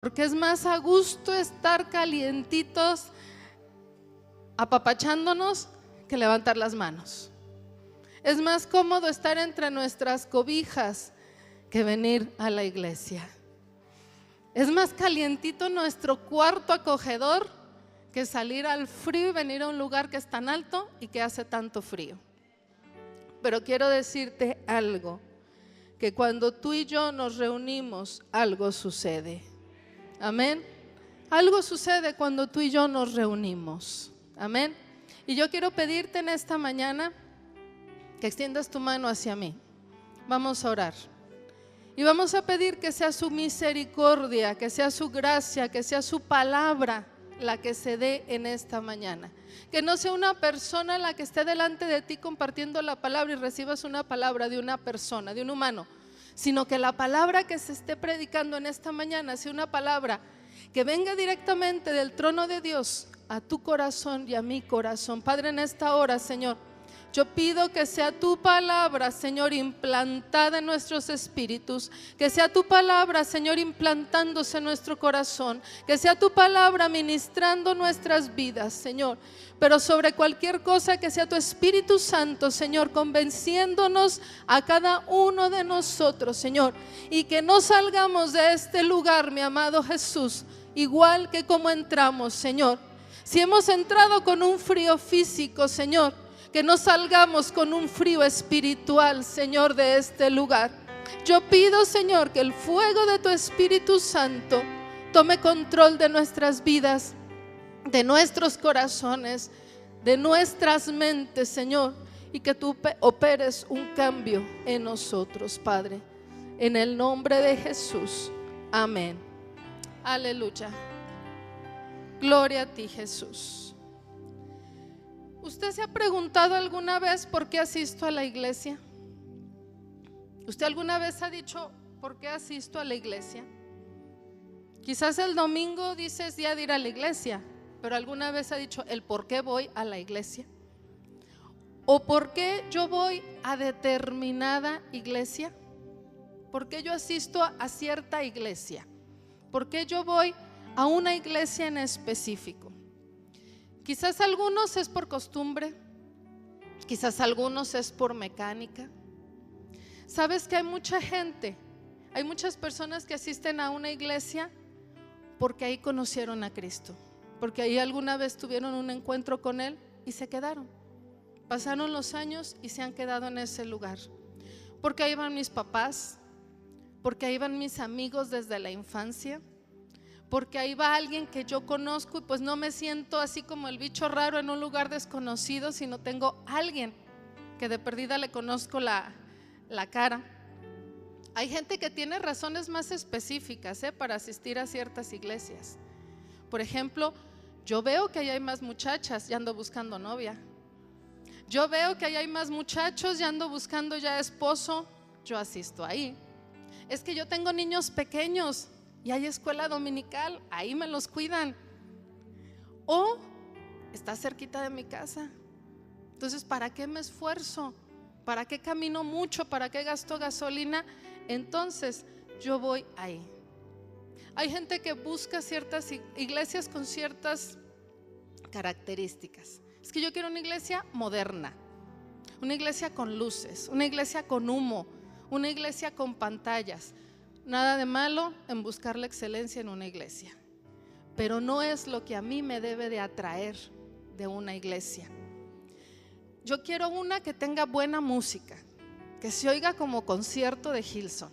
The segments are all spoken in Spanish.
Porque es más a gusto estar calientitos, apapachándonos, que levantar las manos. Es más cómodo estar entre nuestras cobijas que venir a la iglesia. Es más calientito nuestro cuarto acogedor que salir al frío y venir a un lugar que es tan alto y que hace tanto frío. Pero quiero decirte algo, que cuando tú y yo nos reunimos, algo sucede. Amén. Algo sucede cuando tú y yo nos reunimos. Amén. Y yo quiero pedirte en esta mañana que extiendas tu mano hacia mí. Vamos a orar. Y vamos a pedir que sea su misericordia, que sea su gracia, que sea su palabra la que se dé en esta mañana. Que no sea una persona la que esté delante de ti compartiendo la palabra y recibas una palabra de una persona, de un humano, sino que la palabra que se esté predicando en esta mañana sea una palabra que venga directamente del trono de Dios a tu corazón y a mi corazón. Padre, en esta hora, Señor, yo pido que sea tu palabra, Señor, implantada en nuestros espíritus, que sea tu palabra, Señor, implantándose en nuestro corazón, que sea tu palabra ministrando nuestras vidas, Señor. Pero sobre cualquier cosa, que sea tu Espíritu Santo, Señor, convenciéndonos a cada uno de nosotros, Señor, y que no salgamos de este lugar, mi amado Jesús, igual que como entramos, Señor. Si hemos entrado con un frío físico, Señor, que no salgamos con un frío espiritual, Señor, de este lugar. Yo pido, Señor, que el fuego de tu Espíritu Santo tome control de nuestras vidas, de nuestros corazones, de nuestras mentes, Señor, y que tú operes un cambio en nosotros, Padre, en el nombre de Jesús. Amén. Aleluya. Gloria a ti, Jesús. ¿Usted se ha preguntado alguna vez por qué asisto a la iglesia? ¿Usted alguna vez ha dicho por qué asisto a la iglesia? Quizás el domingo dices día de ir a la iglesia, pero alguna vez ha dicho el por qué voy a la iglesia. ¿O por qué yo voy a determinada iglesia? ¿Por qué yo asisto a cierta iglesia? ¿Por qué yo voy a una iglesia en específico? Quizás algunos es por costumbre, quizás algunos es por mecánica. Sabes que hay mucha gente, hay muchas personas que asisten a una iglesia porque ahí conocieron a Cristo, porque ahí alguna vez tuvieron un encuentro con Él y se quedaron. Pasaron los años y se han quedado en ese lugar. Porque ahí van mis papás, porque ahí van mis amigos desde la infancia, porque ahí va alguien que yo conozco y pues no me siento así como el bicho raro en un lugar desconocido, sino tengo alguien que de perdida le conozco la cara. Hay gente que tiene razones más específicas para asistir a ciertas iglesias. Por ejemplo, yo veo que ahí hay más muchachas y ando buscando novia. Yo veo que ahí hay más muchachos y ando buscando ya esposo, yo asisto ahí. Es que yo tengo niños pequeños y hay escuela dominical, ahí me los cuidan. O está cerquita de mi casa. Entonces, ¿para qué me esfuerzo? ¿Para qué camino mucho? ¿Para qué gasto gasolina? Entonces, yo voy ahí. Hay gente que busca ciertas iglesias con ciertas características. Es que yo quiero una iglesia moderna, una iglesia con luces, una iglesia con humo, una iglesia con pantallas. Nada de malo en buscar la excelencia en una iglesia, pero no es lo que a mí me debe de atraer de una iglesia. Yo quiero una que tenga buena música, que se oiga como concierto de Hillsong.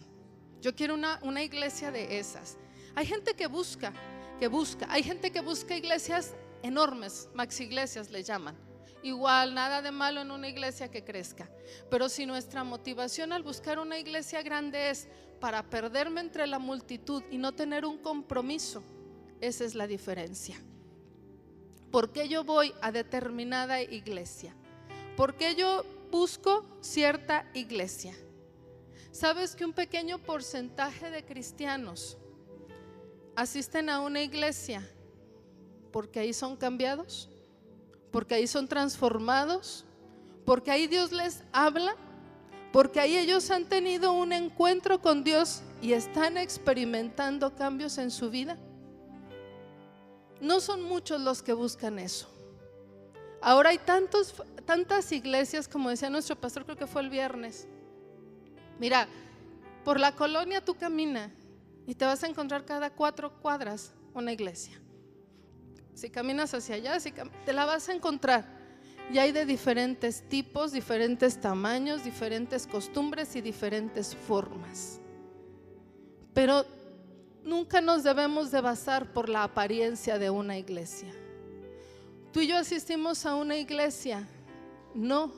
Yo quiero una iglesia de esas. Hay gente que busca, hay gente que busca iglesias enormes, maxi iglesias le llaman. Igual, nada de malo en una iglesia que crezca, pero si nuestra motivación al buscar una iglesia grande es para perderme entre la multitud y no tener un compromiso, esa es la diferencia. ¿Por qué yo voy a determinada iglesia? ¿Por qué yo busco cierta iglesia? ¿Sabes que un pequeño porcentaje de cristianos asisten a una iglesia porque ahí son cambiados? Porque ahí son transformados, porque ahí Dios les habla, porque ahí ellos han tenido un encuentro con Dios y están experimentando cambios en su vida. No son muchos los que buscan eso. Ahora hay tantas iglesias, como decía nuestro pastor, creo que fue el viernes. Mira, por la colonia tú camina y te vas a encontrar cada 4 cuadras una iglesia. Si caminas hacia allá, te la vas a encontrar. Y hay de diferentes tipos, diferentes tamaños, diferentes costumbres y diferentes formas. Pero nunca nos debemos de basar por la apariencia de una iglesia. Tú y yo asistimos a una iglesia, no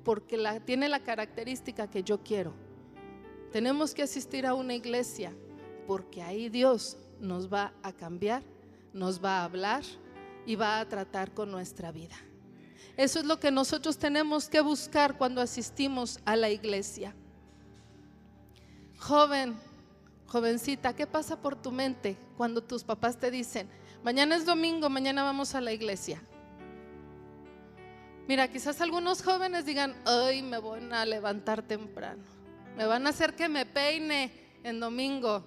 porque tiene la característica que yo quiero. Tenemos que asistir a una iglesia porque ahí Dios nos va a cambiar, nos va a hablar y va a tratar con nuestra vida. Eso es lo que nosotros tenemos que buscar cuando asistimos a la iglesia. Joven, jovencita, ¿qué pasa por tu mente cuando tus papás te dicen: mañana es domingo, mañana vamos a la iglesia? Mira, quizás algunos jóvenes digan: hoy me voy a levantar temprano, me van a hacer que me peine en domingo.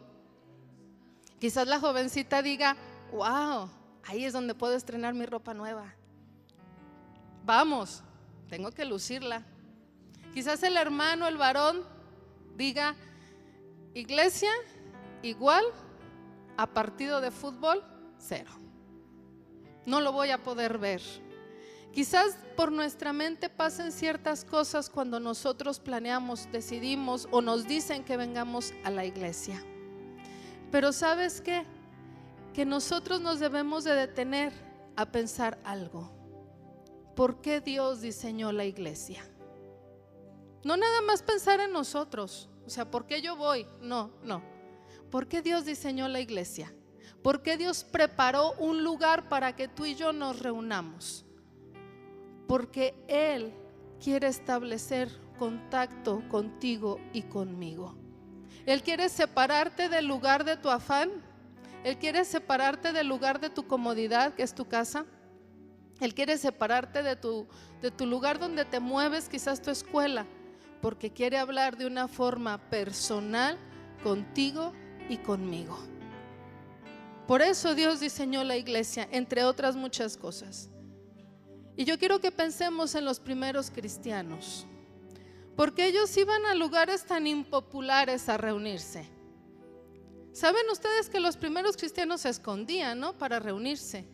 Quizás la jovencita diga: wow, ahí es donde puedo estrenar mi ropa nueva. Vamos, tengo que lucirla. Quizás el hermano, el varón, diga: iglesia igual a partido de fútbol, 0. No lo voy a poder ver. Quizás por nuestra mente pasen ciertas cosas cuando nosotros planeamos, decidimos o nos dicen que vengamos a la iglesia. Pero ¿sabes qué? Que nosotros nos debemos de detener a pensar algo. ¿Por qué Dios diseñó la iglesia? No nada más pensar en nosotros, o sea, ¿por qué yo voy? No. ¿Por qué Dios diseñó la iglesia? ¿Por qué Dios preparó un lugar para que tú y yo nos reunamos? Porque Él quiere establecer contacto contigo y conmigo. Él quiere separarte del lugar de tu afán. Él quiere separarte del lugar de tu comodidad, que es tu casa. Él quiere separarte de tu lugar donde te mueves, quizás tu escuela, porque quiere hablar de una forma personal contigo y conmigo. Por eso Dios diseñó la iglesia, entre otras muchas cosas. Y yo quiero que pensemos en los primeros cristianos, porque ellos iban a lugares tan impopulares a reunirse. ¿Saben ustedes que los primeros cristianos se escondían, ¿no?, para reunirse?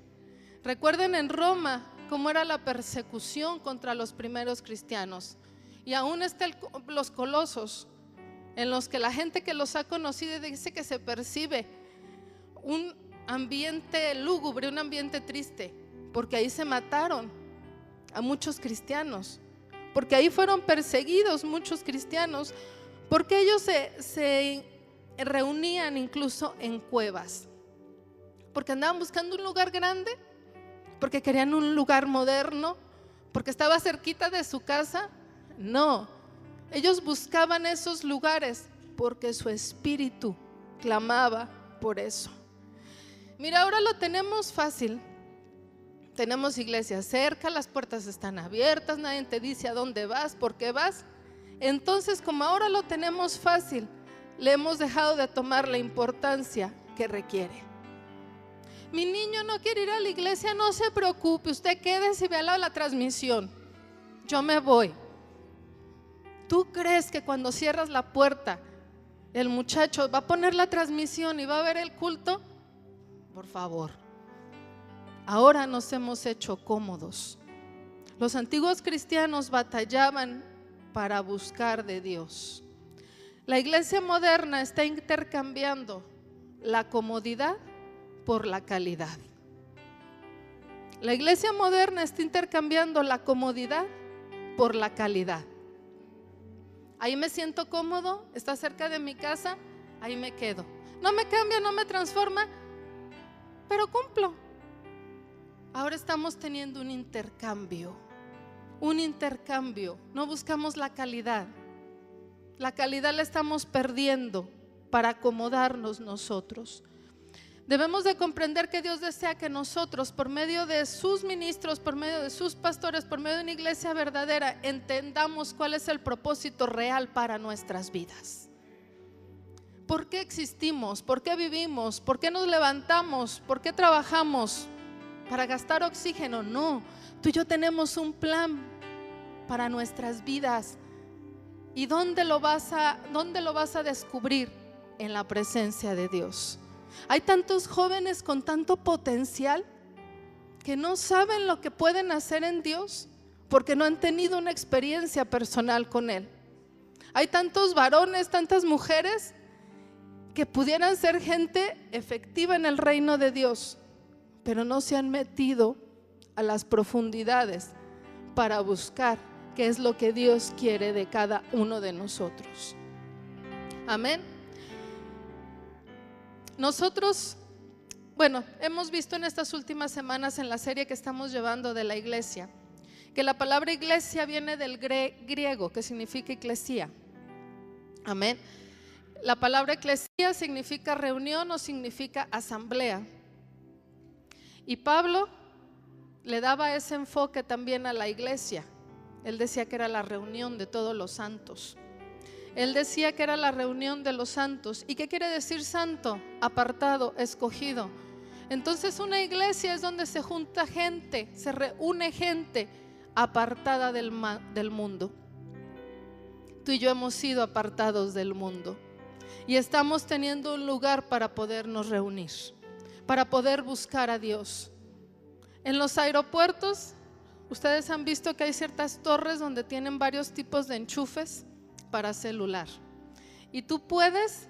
Recuerden en Roma cómo era la persecución contra los primeros cristianos. Y aún están los colosos, en los que la gente que los ha conocido dice que se percibe un ambiente lúgubre, un ambiente triste, porque ahí se mataron a muchos cristianos, porque ahí fueron perseguidos muchos cristianos, porque ellos se reunían incluso en cuevas, porque andaban buscando un lugar grande, porque querían un lugar moderno, porque estaba cerquita de su casa. No, ellos buscaban esos lugares porque su espíritu clamaba por eso. Mira, ahora lo tenemos fácil. Tenemos iglesias cerca, las puertas están abiertas, nadie te dice a dónde vas, por qué vas. Entonces, como ahora lo tenemos fácil, le hemos dejado de tomar la importancia que requiere. Mi niño no quiere ir a la iglesia, no se preocupe, usted quédese y vea la transmisión, yo me voy. ¿Tú crees que cuando cierras la puerta el muchacho va a poner la transmisión y va a ver el culto? Por favor. Ahora nos hemos hecho cómodos. Los antiguos cristianos batallaban para buscar de Dios. La iglesia moderna está intercambiando la comodidad por la calidad. La iglesia moderna está intercambiando la comodidad por la calidad. Ahí me siento cómodo, está cerca de mi casa, ahí me quedo. No me cambia, no me transforma, pero cumplo. Ahora estamos teniendo un intercambio, no buscamos la calidad. La calidad la estamos perdiendo para acomodarnos nosotros. Debemos de comprender que Dios desea que nosotros, por medio de sus ministros, por medio de sus pastores, por medio de una iglesia verdadera, entendamos cuál es el propósito real para nuestras vidas. ¿Por qué existimos? ¿Por qué vivimos? ¿Por qué nos levantamos? ¿Por qué trabajamos? ¿Para gastar oxígeno? No, tú y yo tenemos un plan para nuestras vidas. ¿Y dónde lo vas a descubrir? En la presencia de Dios. Hay tantos jóvenes con tanto potencial que no saben lo que pueden hacer en Dios porque no han tenido una experiencia personal con Él. Hay tantos varones, tantas mujeres que pudieran ser gente efectiva en el reino de Dios, pero no se han metido a las profundidades para buscar qué es lo que Dios quiere de cada uno de nosotros. Amén. Nosotros, hemos visto en estas últimas semanas en la serie que estamos llevando de la iglesia, que la palabra iglesia viene del griego, que significa eclesía. Amén. La palabra eclesía significa reunión o significa asamblea. Y Pablo le daba ese enfoque también a la iglesia. Él decía que era la reunión de todos los santos. Él decía que era la reunión de los santos. ¿Y qué quiere decir santo? Apartado, escogido. Entonces una iglesia es donde se junta gente, se reúne gente apartada del mundo. Tú y yo hemos sido apartados del mundo y estamos teniendo un lugar para podernos reunir, para poder buscar a Dios. En los aeropuertos, ustedes han visto que hay ciertas torres donde tienen varios tipos de enchufes para celular, y tú puedes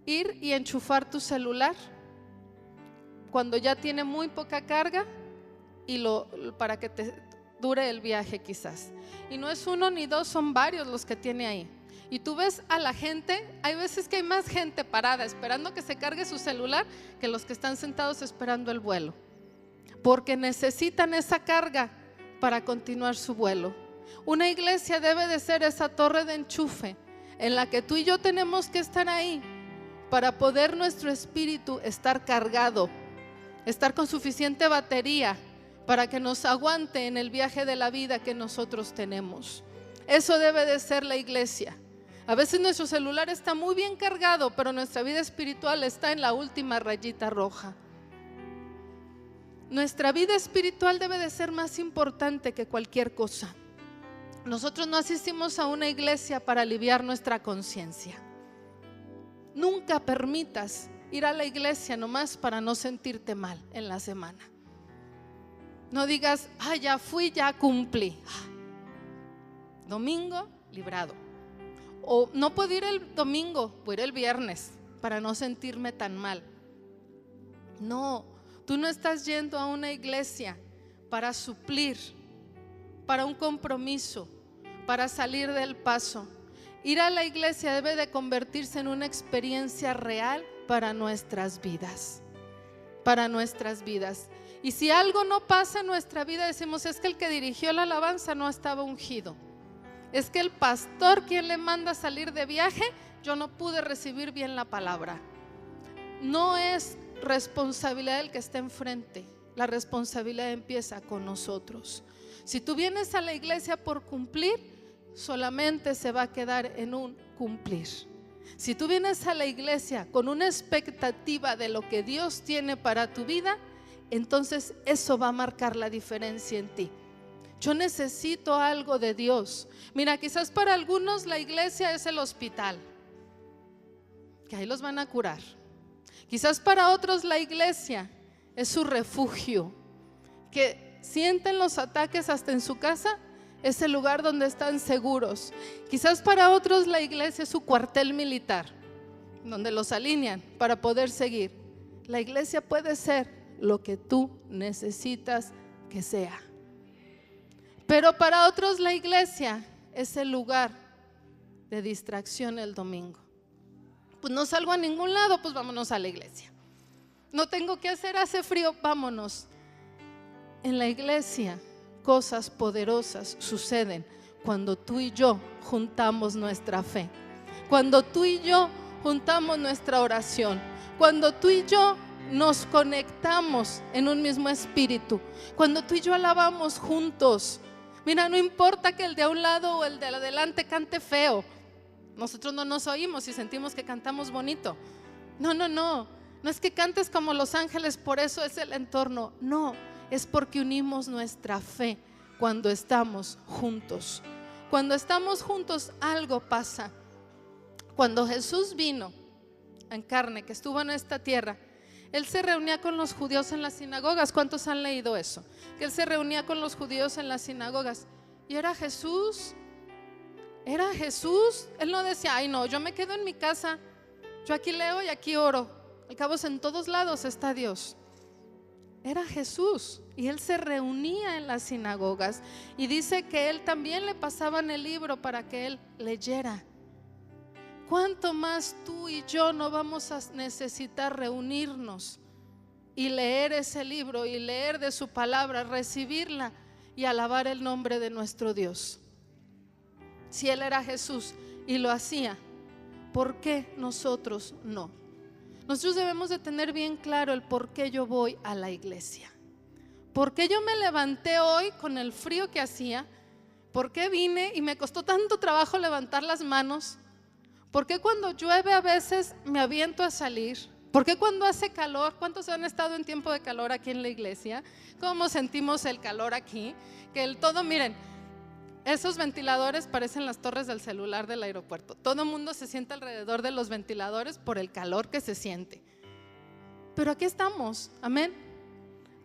ir y enchufar tu celular cuando ya tiene muy poca carga y para que te dure el viaje quizás. Y no es uno ni dos, son varios los que tiene ahí. Y tú ves a la gente, hay veces que hay más gente parada esperando que se cargue su celular que los que están sentados esperando el vuelo, porque necesitan esa carga para continuar su vuelo. Una iglesia debe de ser esa torre de enchufe en la que tú y yo tenemos que estar ahí para poder nuestro espíritu estar cargado, estar con suficiente batería para que nos aguante en el viaje de la vida que nosotros tenemos. Eso debe de ser la iglesia. A veces nuestro celular está muy bien cargado, pero nuestra vida espiritual está en la última rayita roja. Nuestra vida espiritual debe de ser más importante que cualquier cosa. Nosotros no asistimos a una iglesia para aliviar nuestra conciencia. Nunca permitas ir a la iglesia nomás para no sentirte mal en la semana. No digas, ya fui, ya cumplí. Domingo, librado. O no puedo ir el domingo, voy a ir el viernes para no sentirme tan mal. No, tú no estás yendo a una iglesia para suplir, para un compromiso, para salir del paso. Ir a la iglesia debe de convertirse en una experiencia real para nuestras vidas, para nuestras vidas. Y si algo no pasa en nuestra vida, decimos, es que el que dirigió la alabanza no estaba ungido, es que el pastor quien le manda salir de viaje, yo no pude recibir bien la palabra. No es responsabilidad del que está enfrente, la responsabilidad empieza con nosotros. Si tú vienes a la iglesia por cumplir, solamente se va a quedar en un cumplir. Si tú vienes a la iglesia con una expectativa de lo que Dios tiene para tu vida, entonces eso va a marcar la diferencia en ti. Yo necesito algo de Dios. Mira, quizás para algunos la iglesia es el hospital, que ahí los van a curar. Quizás para otros la iglesia es su refugio, que sienten los ataques hasta en su casa, es el lugar donde están seguros. Quizás para otros la iglesia es su cuartel militar, donde los alinean para poder seguir. La iglesia puede ser lo que tú necesitas que sea. Pero para otros la iglesia es el lugar de distracción el domingo. Pues no salgo a ningún lado, pues vámonos a la iglesia. No tengo que hacer, hace frío, vámonos. En la iglesia cosas poderosas suceden cuando tú y yo juntamos nuestra fe, cuando tú y yo juntamos nuestra oración, cuando tú y yo nos conectamos en un mismo espíritu. Cuando tú y yo alabamos juntos, mira, no importa que el de a un lado o el de adelante cante feo, nosotros no nos oímos y sentimos que cantamos bonito. No es que cantes como los ángeles, por eso es el entorno. No, es porque unimos nuestra fe cuando estamos juntos. Cuando estamos juntos algo pasa. Cuando Jesús vino en carne, que estuvo en esta tierra, Él se reunía con los judíos en las sinagogas. ¿Cuántos han leído eso? Que Él se reunía con los judíos en las sinagogas. Y era Jesús. Él no decía, ay no, yo me quedo en mi casa, yo aquí leo y aquí oro. Al cabo en todos lados está Dios. Era Jesús y Él se reunía en las sinagogas. Y dice que Él también le pasaban el libro para que Él leyera. ¿Cuánto más tú y yo no vamos a necesitar reunirnos y leer ese libro y leer de su palabra, recibirla y alabar el nombre de nuestro Dios? Si Él era Jesús y lo hacía, ¿por qué nosotros no? Nosotros debemos de tener bien claro el por qué yo voy a la iglesia. ¿Por qué yo me levanté hoy con el frío que hacía? ¿Por qué vine y me costó tanto trabajo levantar las manos? ¿Por qué cuando llueve a veces me aviento a salir? ¿Por qué cuando hace calor? ¿Cuántos han estado en tiempo de calor aquí en la iglesia? ¿Cómo sentimos el calor aquí? Que el todo, miren, esos ventiladores parecen las torres del celular del aeropuerto. Todo el mundo se sienta alrededor de los ventiladores por el calor que se siente. Pero aquí estamos, amén.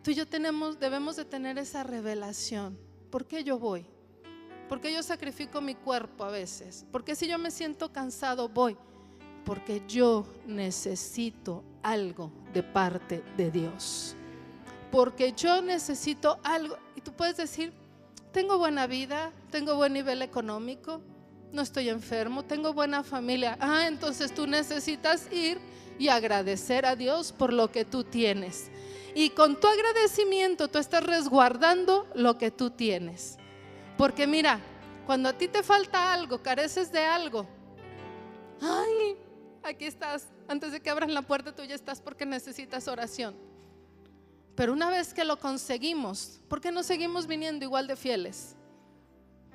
Tú y yo debemos de tener esa revelación. ¿Por qué yo voy? ¿Por qué yo sacrifico mi cuerpo a veces? ¿Por qué si yo me siento cansado voy? Porque yo necesito algo de parte de Dios. Porque yo necesito algo. Y tú puedes decir, tengo buena vida, tengo buen nivel económico, no estoy enfermo, tengo buena familia. Entonces tú necesitas ir y agradecer a Dios por lo que tú tienes. Y con tu agradecimiento tú estás resguardando lo que tú tienes. Porque mira, cuando a ti te falta algo, careces de algo, aquí estás, antes de que abras la puerta tú ya estás porque necesitas oración. Pero una vez que lo conseguimos, ¿por qué no seguimos viniendo igual de fieles?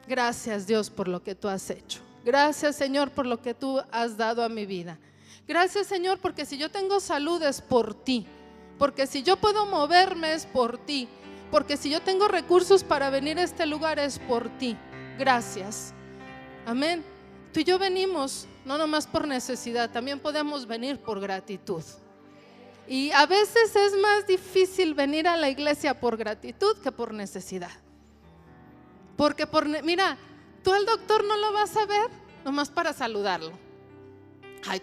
Gracias Dios por lo que tú has hecho. Gracias Señor por lo que tú has dado a mi vida. Gracias Señor porque si yo tengo salud es por ti. Porque si yo puedo moverme es por ti. Porque si yo tengo recursos para venir a este lugar es por ti. Gracias. Amén. Tú y yo venimos no nomás por necesidad, también podemos venir por gratitud. Y a veces es más difícil venir a la iglesia por gratitud que por necesidad. Porque mira, tú al doctor no lo vas a ver nomás para saludarlo.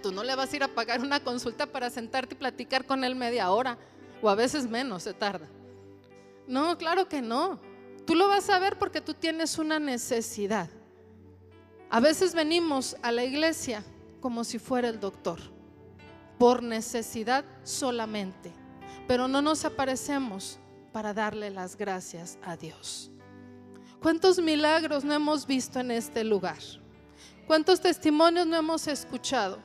Tú no le vas a ir a pagar una consulta para sentarte y platicar con él media hora, o a veces menos se tarda. No, claro que no. Tú lo vas a ver porque tú tienes una necesidad. A veces venimos a la iglesia como si fuera el doctor, por necesidad solamente, pero no nos aparecemos para darle las gracias a Dios. ¿Cuántos milagros no hemos visto en este lugar? ¿Cuántos testimonios no hemos escuchado?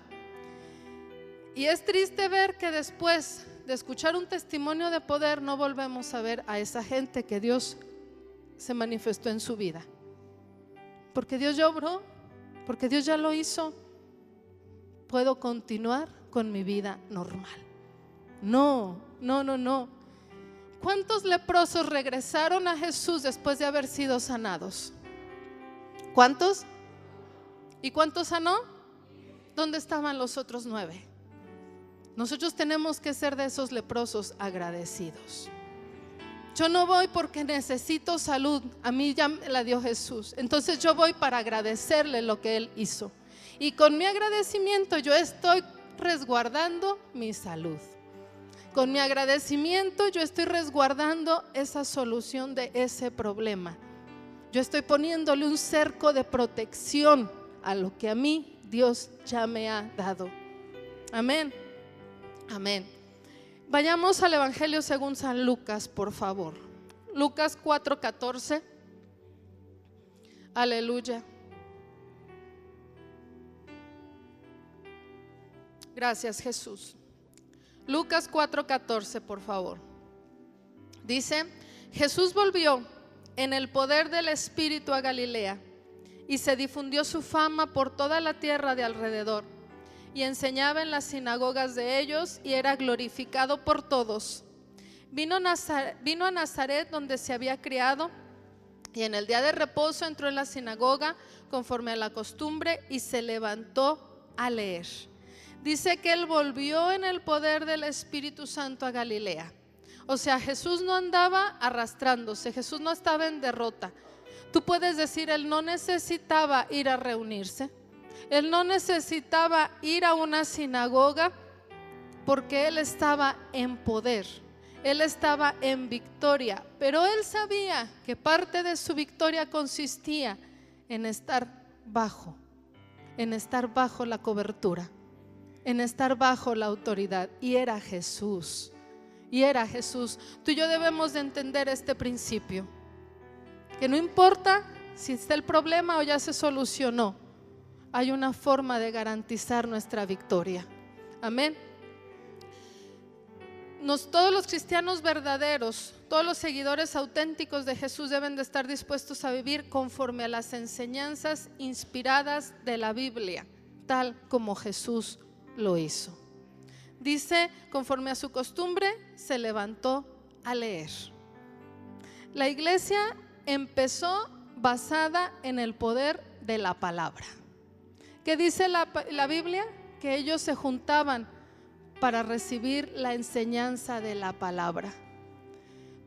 Y es triste ver que después de escuchar un testimonio de poder no volvemos a ver a esa gente que Dios se manifestó en su vida. Porque Dios ya obró, porque Dios ya lo hizo. Puedo continuar con mi vida normal. No. ¿Cuántos leprosos regresaron a Jesús después de haber sido sanados? ¿Cuántos? ¿Y cuántos sanó? ¿Dónde estaban los otros 9? Nosotros tenemos que ser de esos leprosos agradecidos. Yo no voy porque necesito salud, a mí ya me la dio Jesús. Entonces yo voy para agradecerle lo que Él hizo. Y con mi agradecimiento yo estoy resguardando mi salud. Con mi agradecimiento yo estoy resguardando esa solución de ese problema. Yo estoy poniéndole un cerco de protección a lo que a mí Dios ya me ha dado. Amén. Amén. Vayamos al Evangelio según San Lucas, por favor. Lucas 4:14. Aleluya. Gracias, Jesús. Lucas 4:14, por favor. Dice: Jesús volvió en el poder del Espíritu a Galilea, y se difundió su fama por toda la tierra de alrededor, y enseñaba en las sinagogas de ellos, y era glorificado por todos. Vino a Nazaret, donde se había criado, y en el día de reposo entró en la sinagoga conforme a la costumbre, y se levantó a leer. Dice que él volvió en el poder del Espíritu Santo a Galilea. O sea, Jesús no andaba arrastrándose, Jesús no estaba en derrota. Tú puedes decir, él no necesitaba ir a reunirse, él no necesitaba ir a una sinagoga, porque él estaba en poder, él estaba en victoria. Pero él sabía que parte de su victoria consistía en estar bajo la cobertura, en estar bajo la autoridad, y era Jesús. Tú y yo debemos de entender este principio, que no importa si está el problema o ya se solucionó, hay una forma de garantizar nuestra victoria. Amén. Todos los cristianos verdaderos, todos los seguidores auténticos de Jesús deben de estar dispuestos a vivir conforme a las enseñanzas inspiradas de la Biblia, tal como Jesús lo hizo. Dice, conforme a su costumbre, se levantó a leer. La iglesia empezó basada en el poder de la palabra. ¿Qué dice la Biblia? Que ellos se juntaban para recibir la enseñanza de la palabra.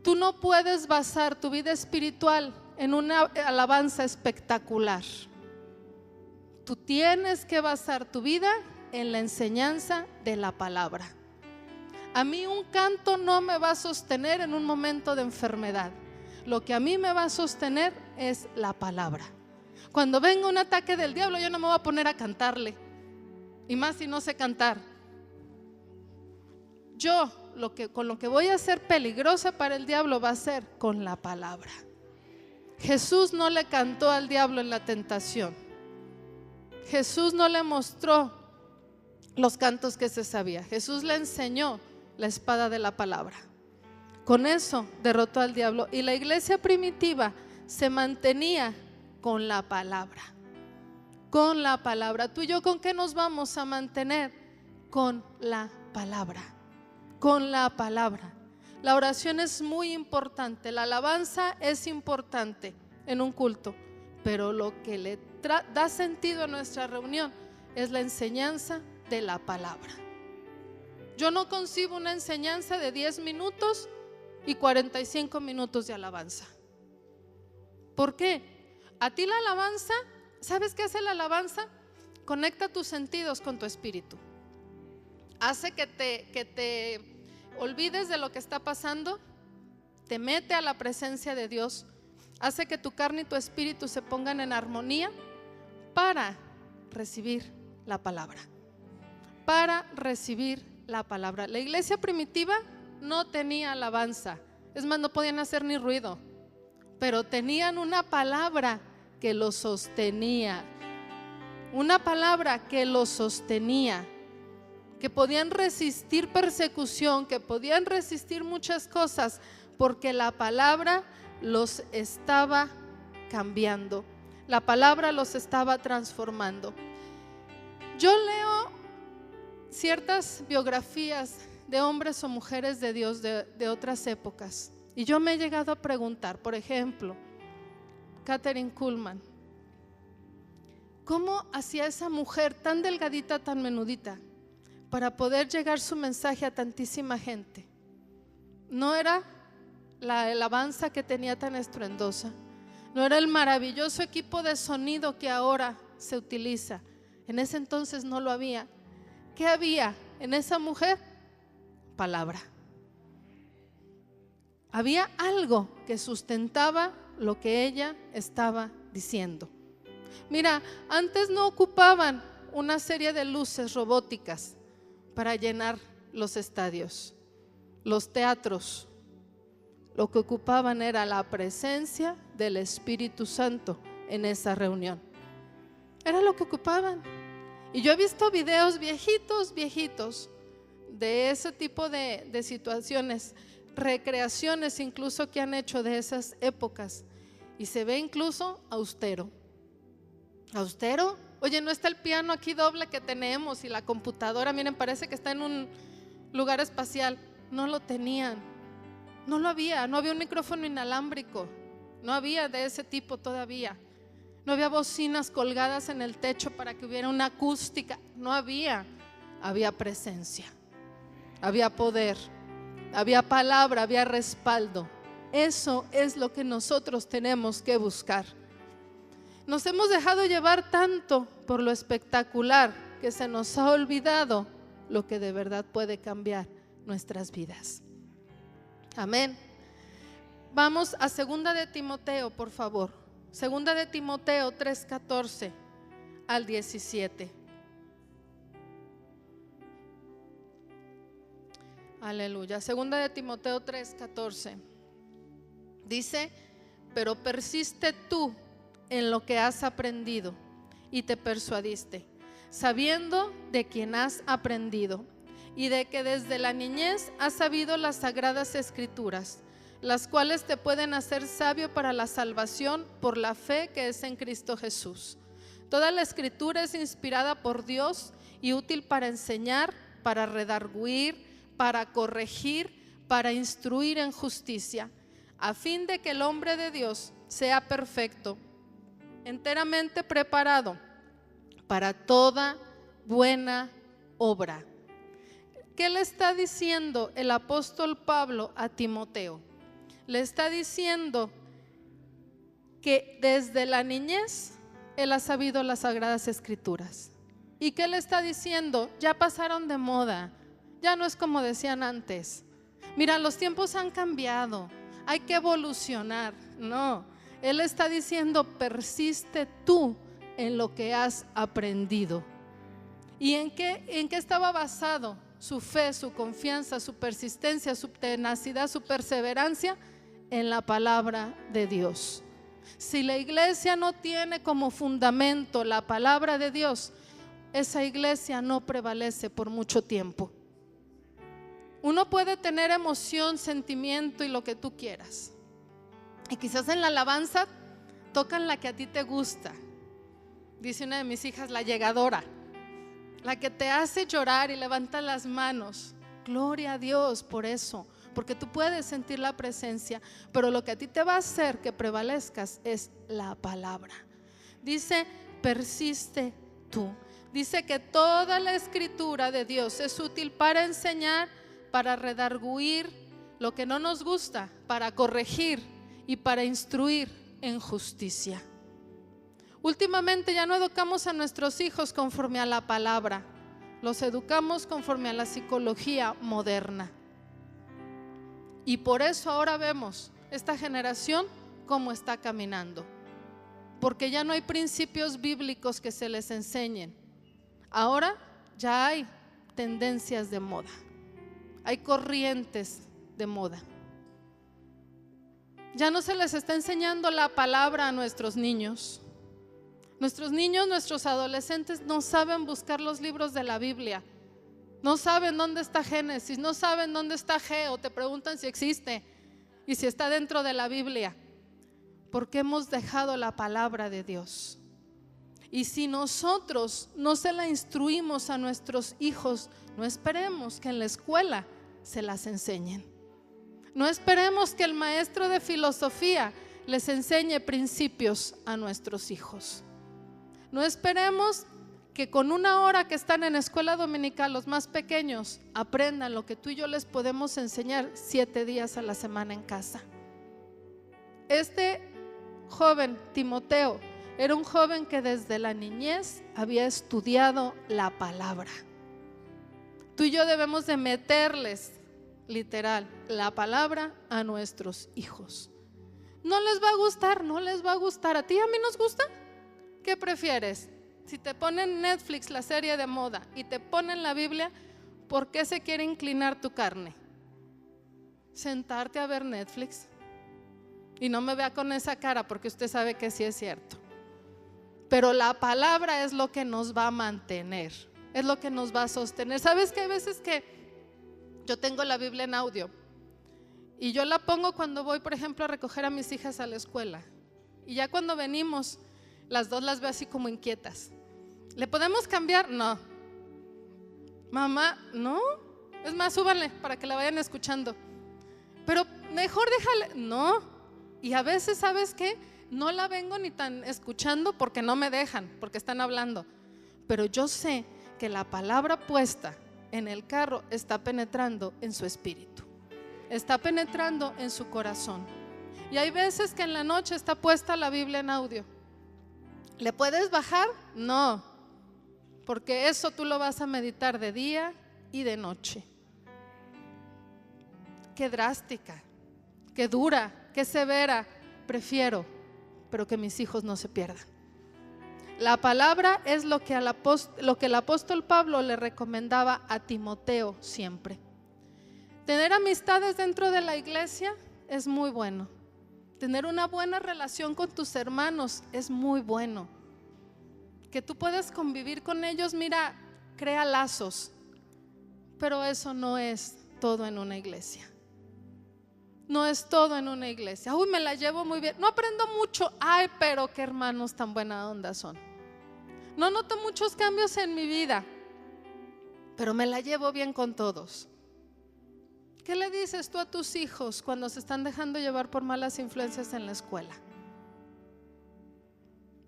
Tú no puedes basar tu vida espiritual en una alabanza espectacular. Tú tienes que basar tu vida en la enseñanza de la palabra. A mí un canto no me va a sostener en un momento de enfermedad. Lo que a mí me va a sostener es la palabra. Cuando venga un ataque del diablo, yo no me voy a poner a cantarle, y más si no sé cantar. Yo con lo que voy a ser peligrosa para el diablo va a ser con la palabra. Jesús no le cantó al diablo en la tentación. Jesús no le mostró los cantos que se sabía. Jesús le enseñó la espada de la palabra. Con eso derrotó al diablo. Y la iglesia primitiva se mantenía con la palabra. Con la palabra. Tú y yo, ¿con qué nos vamos a mantener? Con la palabra. Con la palabra. La oración es muy importante. La alabanza es importante en un culto. Pero lo que le da sentido a nuestra reunión es la enseñanza de la palabra. Yo no concibo una enseñanza de 10 minutos y 45 minutos de alabanza. ¿Por qué? A ti la alabanza, ¿sabes qué hace la alabanza? Conecta tus sentidos con tu espíritu. Hace que te olvides de lo que está pasando, te mete a la presencia de Dios, hace que tu carne y tu espíritu se pongan en armonía para recibir la palabra. Para recibir la palabra. La iglesia primitiva no tenía alabanza, es más, no podían hacer ni ruido, pero tenían una palabra que los sostenía, una palabra que los sostenía, que podían resistir persecución, que podían resistir muchas cosas, porque la palabra los estaba cambiando, la palabra los estaba transformando. Yo leo ciertas biografías de hombres o mujeres de Dios de otras épocas, y yo me he llegado a preguntar, por ejemplo, Kathryn Kuhlman, ¿cómo hacía esa mujer tan delgadita, tan menudita, para poder llegar su mensaje a tantísima gente? No era la alabanza que tenía tan estruendosa, no era el maravilloso equipo de sonido que ahora se utiliza. En ese entonces no lo había. ¿Qué había en esa mujer? Palabra. Había algo que sustentaba lo que ella estaba diciendo. Mira, antes no ocupaban una serie de luces robóticas para llenar los estadios, los teatros. Lo que ocupaban era la presencia del Espíritu Santo en esa reunión. Era lo que ocupaban. Y yo he visto videos viejitos de ese tipo de situaciones, recreaciones incluso que han hecho de esas épocas, y se ve incluso austero. ¿Austero? Oye, ¿no está el piano aquí doble que tenemos y la computadora? Miren, parece que está en un lugar espacial. No lo tenían, no lo había, no había un micrófono inalámbrico, no había de ese tipo todavía, no había bocinas colgadas en el techo para que hubiera una acústica, no había. Había presencia, había poder, había palabra, había respaldo. Eso es lo que nosotros tenemos que buscar. Nos hemos dejado llevar tanto por lo espectacular que se nos ha olvidado lo que de verdad puede cambiar nuestras vidas. Amén. Vamos a 2 de Timoteo, por favor. 2 de Timoteo 3:14 al 17. Aleluya. 2 de Timoteo 3:14. Dice: pero persiste tú en lo que has aprendido y te persuadiste, sabiendo de quién has aprendido y de que desde la niñez has sabido las sagradas escrituras, las cuales te pueden hacer sabio para la salvación por la fe que es en Cristo Jesús. Toda la escritura es inspirada por Dios y útil para enseñar, para redarguir, para corregir, para instruir en justicia, a fin de que el hombre de Dios sea perfecto, enteramente preparado para toda buena obra. ¿Qué le está diciendo el apóstol Pablo a Timoteo? Le está diciendo que desde la niñez él ha sabido las sagradas escrituras. ¿Y qué le está diciendo? Ya pasaron de moda, ya no es como decían antes. Mira, los tiempos han cambiado, hay que evolucionar. No, él está diciendo: persiste tú en lo que has aprendido. ¿Y en qué estaba basado su fe, su confianza, su persistencia, su tenacidad, su perseverancia? En la palabra de Dios. Si la iglesia no tiene como fundamento la palabra de Dios, esa iglesia no prevalece por mucho tiempo. Uno puede tener emoción, sentimiento y lo que tú quieras, y quizás en la alabanza tocan la que a ti te gusta. Dice una de mis hijas, la llegadora, la que te hace llorar y levanta las manos. Gloria a Dios por eso, porque tú puedes sentir la presencia, pero lo que a ti te va a hacer que prevalezcas es la palabra. Dice: persiste tú. Dice que toda la escritura de Dios es útil para enseñar, para redarguir lo que no nos gusta, para corregir y para instruir en justicia. Últimamente ya no educamos a nuestros hijos conforme a la palabra, los educamos conforme a la psicología moderna. Y por eso ahora vemos esta generación cómo está caminando, porque ya no hay principios bíblicos que se les enseñen. Ahora ya hay tendencias de moda, hay corrientes de moda. Ya no se les está enseñando la palabra a nuestros niños. Nuestros niños, nuestros adolescentes no saben buscar los libros de la Biblia, no saben dónde está Génesis, no saben dónde está Geo, te preguntan si existe y si está dentro de la Biblia, porque hemos dejado la palabra de Dios. Y si nosotros no se la instruimos a nuestros hijos, no esperemos que en la escuela se las enseñen. No esperemos que el maestro de filosofía les enseñe principios a nuestros hijos. No esperemos que con una hora que están en escuela dominical los más pequeños aprendan lo que tú y yo les podemos enseñar 7 días a la semana en casa. Este joven Timoteo era un joven que desde la niñez había estudiado la palabra. Tú y yo debemos de meterles, literal, la palabra a nuestros hijos. No les va a gustar, no les va a gustar. ¿A ti y a mí nos gusta? ¿Qué prefieres? Si te ponen Netflix, la serie de moda, y te ponen la Biblia, ¿por qué se quiere inclinar tu carne? Sentarte a ver Netflix. Y no me vea con esa cara, porque usted sabe que sí es cierto. Pero la palabra es lo que nos va a mantener, es lo que nos va a sostener. ¿Sabes que hay veces que Yo tengo la Biblia en audio y yo la pongo cuando voy, por ejemplo, a recoger a mis hijas a la escuela. Y ya cuando venimos, las dos las veo así como inquietas. ¿Le podemos cambiar? No. Mamá, no. Es más, súbanle para que la vayan escuchando. Pero mejor déjale. No. Y a veces, ¿sabes qué? No la vengo ni tan escuchando porque no me dejan, porque están hablando. Pero yo sé que la palabra puesta en el carro está penetrando en su espíritu, está penetrando en su corazón. Y hay veces que en la noche está puesta la Biblia en audio. ¿Le puedes bajar? No, porque eso tú lo vas a meditar de día y de noche. Qué drástica, qué dura, qué severa. Prefiero, pero que mis hijos no se pierdan. La palabra es lo que el apóstol Pablo le recomendaba a Timoteo siempre. Tener amistades dentro de la iglesia es muy bueno. Tener una buena relación con tus hermanos es muy bueno. Que tú puedas convivir con ellos, mira, crea lazos. Pero eso no es todo en una iglesia. No es todo en una iglesia. Uy, me la llevo muy bien. No aprendo mucho. Ay, pero qué hermanos tan buena onda son. No noto muchos cambios en mi vida, pero me la llevo bien con todos. ¿Qué le dices tú a tus hijos cuando se están dejando llevar por malas influencias en la escuela?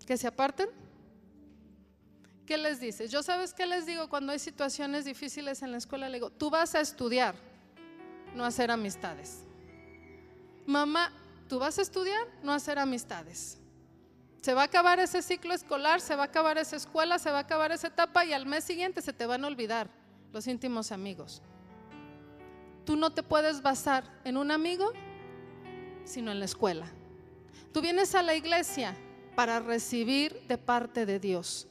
¿Que se aparten? ¿Qué les dices? Yo, ¿sabes qué les digo cuando hay situaciones difíciles en la escuela? Le digo, tú vas a estudiar, no a hacer amistades. Mamá, tú vas a estudiar, no a hacer amistades. Se va a acabar ese ciclo escolar, se va a acabar esa escuela, se va a acabar esa etapa y al mes siguiente se te van a olvidar los íntimos amigos. Tú no te puedes basar en un amigo, sino en la escuela. Tú vienes a la iglesia para recibir de parte de Dios.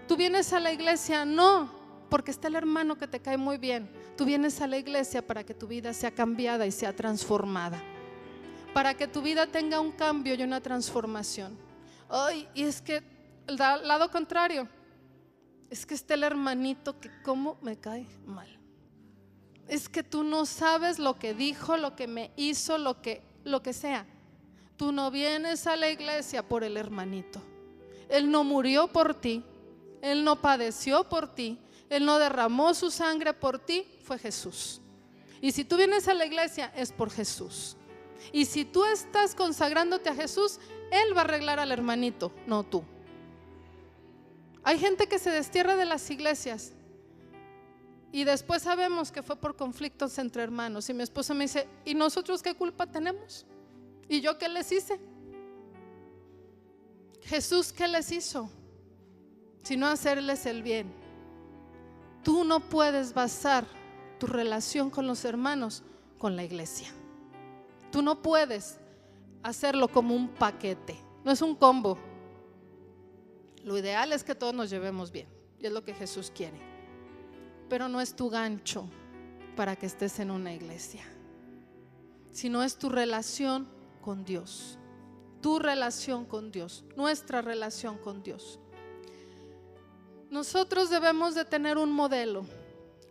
Tú vienes a la iglesia no porque está el hermano que te cae muy bien. Tú vienes a la iglesia para que tu vida sea cambiada y sea transformada. Para que tu vida tenga un cambio y una transformación. Ay, y es que el lado contrario, es que está el hermanito que cómo me cae mal. Es que tú no sabes lo que dijo, lo que me hizo, lo que sea. Tú no vienes a la iglesia por el hermanito. Él no murió por ti, él no padeció por ti, él no derramó su sangre por ti, fue Jesús. Y si tú vienes a la iglesia es por Jesús. Y si tú estás consagrándote a Jesús, Él va a arreglar al hermanito, no tú. Hay gente que se destierra de las iglesias y después sabemos que fue por conflictos entre hermanos. Y mi esposa me dice, ¿y nosotros qué culpa tenemos? ¿Y yo qué les hice? Jesús, ¿qué les hizo? Sino hacerles el bien. Tú no puedes basar tu relación con los hermanos con la iglesia. Tú no puedes hacerlo como un paquete, no es un combo. Lo ideal es que todos nos llevemos bien y es lo que Jesús quiere, pero no es tu gancho para que estés en una iglesia, sino es tu relación con Dios, tu relación con Dios, nuestra relación con Dios. Nosotros debemos de tener un modelo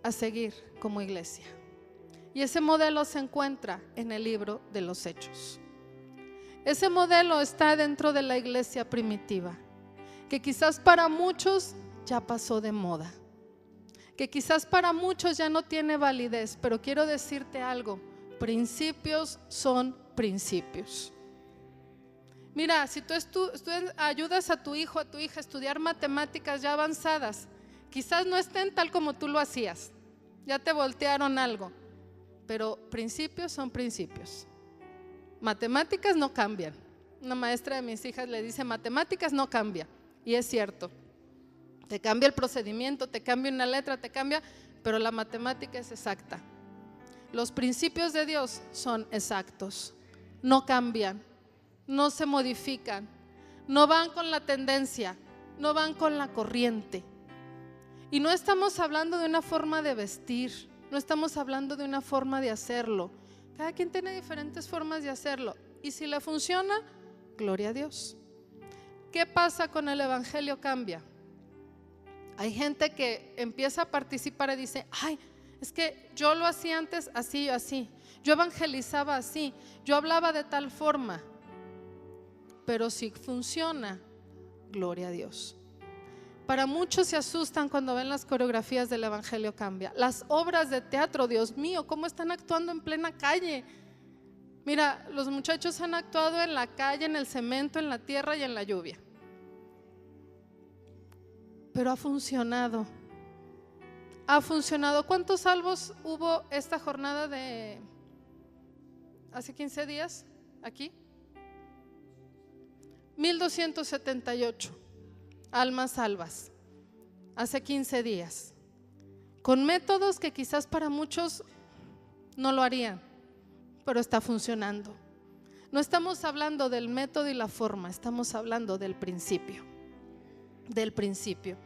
a seguir como iglesia. Y ese modelo se encuentra en el libro de los Hechos. Ese modelo está dentro de la iglesia primitiva, que quizás para muchos ya pasó de moda, que quizás para muchos ya no tiene validez, pero quiero decirte algo, principios son principios. Mira, si tú ayudas a tu hijo, a tu hija a estudiar matemáticas ya avanzadas, quizás no estén tal como tú lo hacías, ya te voltearon algo. Pero principios son principios. Matemáticas no cambian. Una maestra de mis hijas le dice, matemáticas no cambia. Y es cierto. Te cambia el procedimiento, te cambia una letra, te cambia, pero la matemática es exacta. Los principios de Dios son exactos. No cambian, no se modifican, no van con la tendencia, no van con la corriente. Y no estamos hablando de una forma de vestir. No estamos hablando de una forma de hacerlo. Cada quien tiene diferentes formas de hacerlo. Y si le funciona, gloria a Dios. ¿Qué pasa con el evangelio? Cambia. Hay gente que empieza a participar y dice, ay, Es que yo lo hacía antes así, así. Yo evangelizaba así. Yo hablaba de tal forma. Pero si funciona, gloria a Dios. Para muchos se asustan cuando ven las coreografías del Evangelio Cambia. Las obras de teatro, Dios mío, cómo están actuando en plena calle. Mira, los muchachos han actuado en la calle, en el cemento, en la tierra y en la lluvia. Pero ha funcionado. Ha funcionado. ¿Cuántos salvos hubo esta jornada de hace 15 días aquí? 1278 almas salvas hace 15 días, con métodos que quizás para muchos no lo harían, pero está funcionando. No estamos hablando del método y la forma, estamos hablando del principio. Del principio.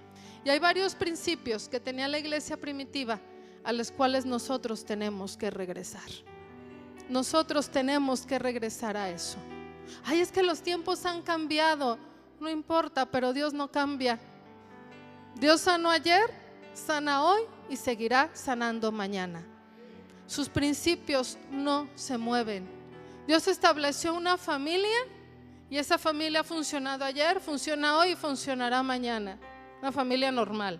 Y hay varios principios que tenía la iglesia primitiva a los cuales nosotros tenemos que regresar. Nosotros tenemos que regresar a eso. Ay, es que los tiempos han cambiado. No importa, pero Dios no cambia. Dios sanó ayer, sana hoy y seguirá sanando mañana. Sus principios no se mueven. Dios estableció una familia y esa familia ha funcionado ayer, funciona hoy y funcionará mañana. Una familia normal.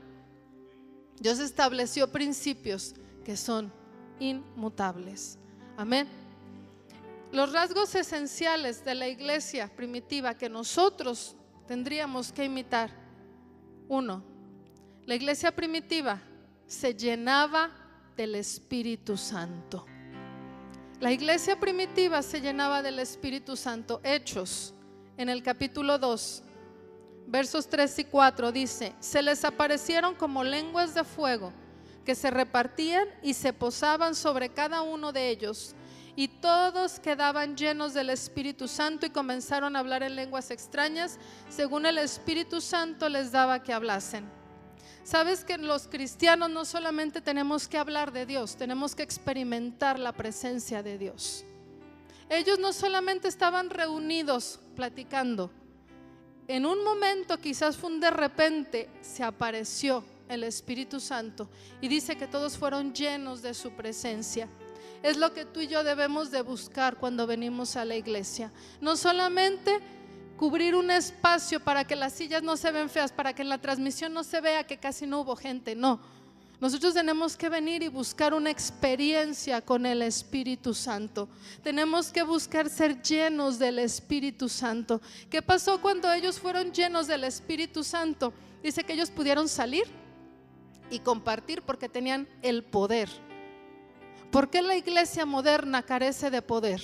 Dios estableció principios que son inmutables. Amén. Los rasgos esenciales de la iglesia primitiva que nosotros tendríamos que imitar. 1. La iglesia primitiva se llenaba del Espíritu Santo. La iglesia primitiva se llenaba del Espíritu Santo. Hechos, en el capítulo 2, versos 3 y 4 dice: se les aparecieron como lenguas de fuego que se repartían y se posaban sobre cada uno de ellos. Y todos quedaban llenos del Espíritu Santo y comenzaron a hablar en lenguas extrañas según el Espíritu Santo les daba que hablasen. Sabes que los cristianos no solamente tenemos que hablar de Dios, tenemos que experimentar la presencia de Dios. Ellos no solamente estaban reunidos platicando. En un momento, quizás fue un de repente, se apareció el Espíritu Santo y dice que todos fueron llenos de su presencia. Es lo que tú y yo debemos de buscar cuando venimos a la iglesia. No solamente cubrir un espacio para que las sillas no se ven feas, para que en la transmisión no se vea que casi no hubo gente, no. Nosotros tenemos que venir y buscar una experiencia con el Espíritu Santo. Tenemos que buscar ser llenos del Espíritu Santo. ¿Qué pasó cuando ellos fueron llenos del Espíritu Santo? Dice que ellos pudieron salir y compartir porque tenían el poder. ¿Por qué la iglesia moderna carece de poder?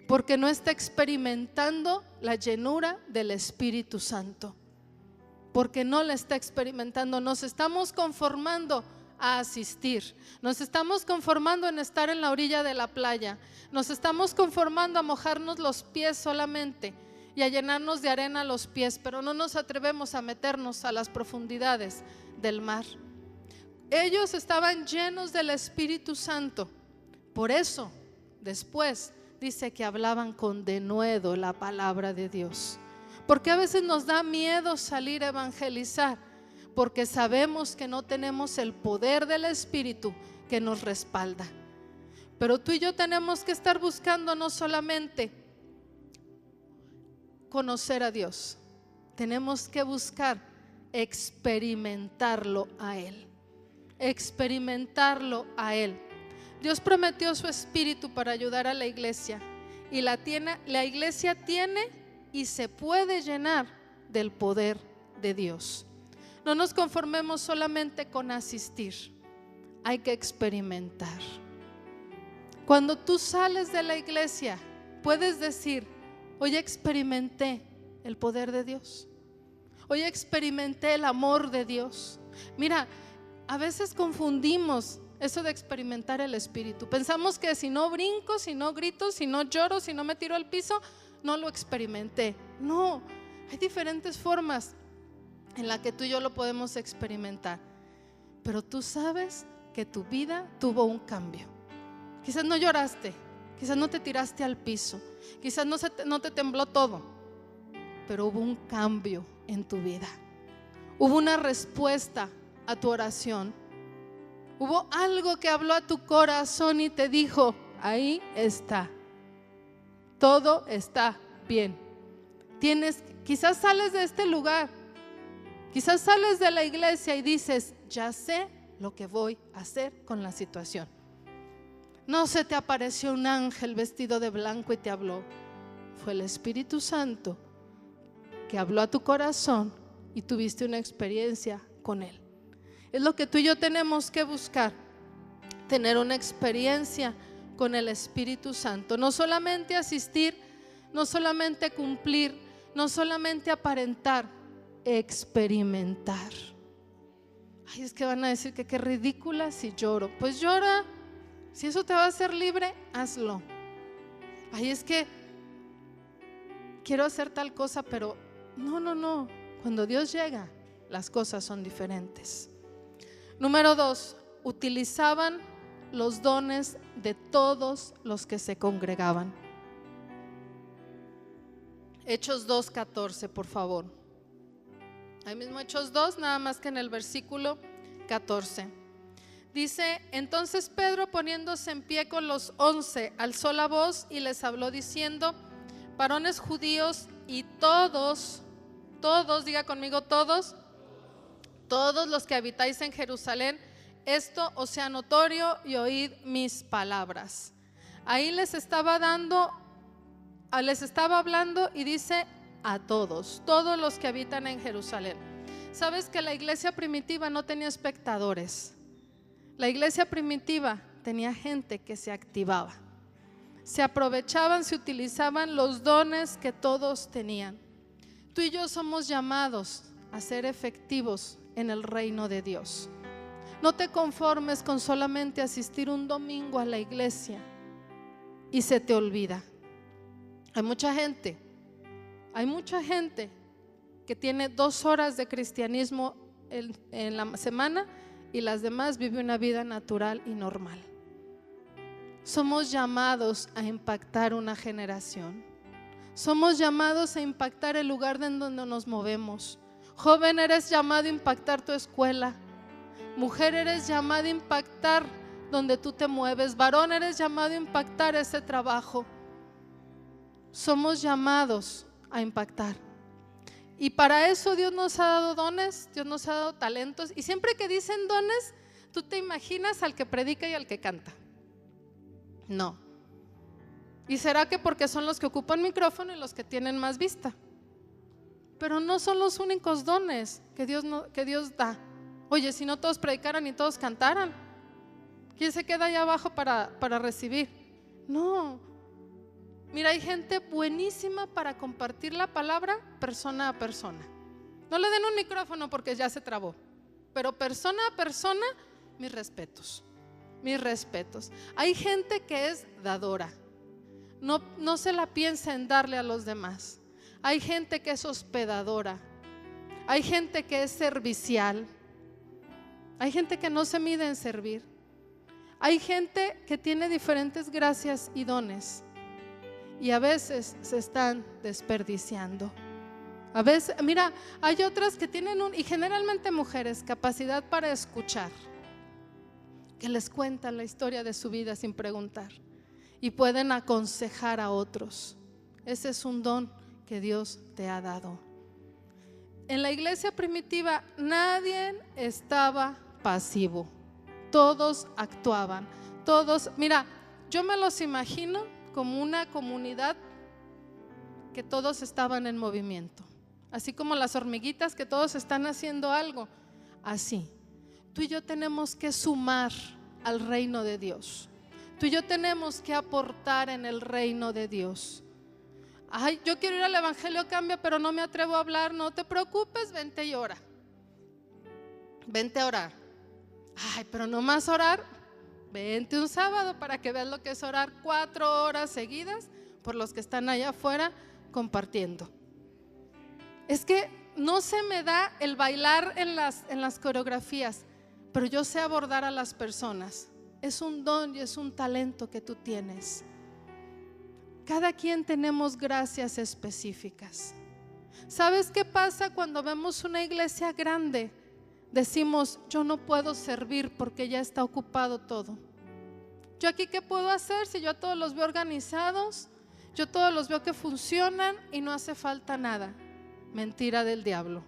Porque no está experimentando la llenura del Espíritu Santo. Porque no la está experimentando. Nos estamos conformando a asistir. Nos estamos conformando en estar en la orilla de la playa. Nos estamos conformando a mojarnos los pies solamente y a llenarnos de arena los pies, pero no nos atrevemos a meternos a las profundidades del mar. Ellos estaban llenos del Espíritu Santo. Por eso, después dice que hablaban con denuedo la palabra de Dios. Porque a veces nos da miedo salir a evangelizar, porque sabemos que no tenemos el poder del Espíritu que nos respalda. Pero tú y yo tenemos que estar buscando no solamente conocer a Dios, tenemos que buscar experimentarlo a Él. Experimentarlo a Él. Dios prometió su Espíritu para ayudar a la iglesia y la iglesia tiene y se puede llenar del poder de Dios. No nos conformemos solamente con asistir, hay que experimentar. Cuando tú sales de la iglesia, puedes decir: hoy experimenté el poder de Dios, hoy experimenté el amor de Dios. Mira, a veces confundimos eso de experimentar el Espíritu. Pensamos que si no brinco, si no grito, si no lloro, si no me tiro al piso, no lo experimenté. No, hay diferentes formas en las que tú y yo lo podemos experimentar. Pero tú sabes que tu vida tuvo un cambio. Quizás no lloraste, quizás no te tiraste al piso, quizás no te tembló todo, pero hubo un cambio en tu vida. Hubo una respuesta a tu oración. Hubo algo que habló a tu corazón y te dijo, ahí está, todo está bien. Quizás sales de este lugar, quizás sales de la iglesia y dices, ya sé lo que voy a hacer con la situación. No se te apareció un ángel vestido de blanco y te habló. Fue el Espíritu Santo que habló a tu corazón y tuviste una experiencia con Él. Es lo que tú y yo tenemos que buscar, tener una experiencia con el Espíritu Santo. No solamente asistir, no solamente cumplir, no solamente aparentar, experimentar. Ay, es que van a decir que qué ridícula si lloro. Pues llora, si eso te va a hacer libre, hazlo. Ay, es que quiero hacer tal cosa, pero no. Cuando Dios llega, las cosas son diferentes. Número 2, utilizaban los dones de todos los que se congregaban. Hechos 2:14, por favor. Ahí mismo Hechos 2, nada más que en el versículo 14. Dice, entonces Pedro, poniéndose en pie con los 11, alzó la voz y les habló diciendo, varones judíos y todos, diga conmigo todos los que habitáis en Jerusalén, esto os sea notorio y oíd mis palabras. Ahí les estaba hablando y dice a todos los que habitan en Jerusalén. Sabes que la iglesia primitiva no tenía espectadores. La iglesia primitiva tenía gente que se activaba, se aprovechaban, se utilizaban los dones que todos tenían. Tú y yo somos llamados a ser efectivos en el reino de Dios. No te conformes con solamente asistir un domingo a la iglesia y se te olvida. Hay mucha gente que tiene 2 horas de cristianismo en la semana y las demás vive una vida natural y normal. Somos llamados a impactar una generación. Somos llamados a impactar el lugar en donde nos movemos. Joven, eres llamado a impactar tu escuela. Mujer, eres llamado a impactar donde tú te mueves. Varón, eres llamado a impactar ese trabajo. Somos llamados a impactar. Y para eso Dios nos ha dado dones, Dios nos ha dado talentos. Y siempre que dicen dones, tú te imaginas al que predica y al que canta. No. ¿Y será que porque son los que ocupan micrófono y los que tienen más vista? Pero no son los únicos dones que Dios da. Oye, si no todos predicaran y todos cantaran, ¿quién se queda allá abajo para recibir? No. Mira, hay gente buenísima para compartir la palabra persona a persona. No le den un micrófono porque ya se trabó, pero persona a persona, mis respetos. Hay gente que es dadora, no se la piensa en darle a los demás. Hay gente que es hospedadora, hay gente que es servicial, hay gente que no se mide en servir, hay gente que tiene diferentes gracias y dones. Y a veces se están desperdiciando. A veces, mira, hay otras que tienen y generalmente mujeres, capacidad para escuchar, que les cuentan la historia de su vida sin preguntar y pueden aconsejar a otros. Ese es un don que Dios te ha dado. En la iglesia primitiva nadie estaba pasivo, todos actuaban, todos, mira, yo me los imagino como una comunidad que todos estaban en movimiento, así como las hormiguitas que todos están haciendo algo. Así, tú y yo tenemos que sumar al reino de Dios. Tú y yo tenemos que aportar en el reino de Dios. Ay, yo quiero ir al Evangelio Cambia, pero no me atrevo a hablar. No te preocupes, vente y ora. Vente a orar. Ay, pero no más orar. Vente un sábado para que veas lo que es orar 4 horas seguidas por los que están allá afuera compartiendo. Es que no se me da el bailar en las coreografías, pero yo sé abordar a las personas. Es un don y es un talento que tú tienes. Cada quien tenemos gracias específicas. ¿Sabes qué pasa cuando vemos una iglesia grande? decimos, yo no puedo servir porque ya está ocupado todo. Yo aquí, ¿qué puedo hacer si yo a todos los veo organizados? Yo todos los veo que funcionan y no hace falta nada. Mentira del diablo.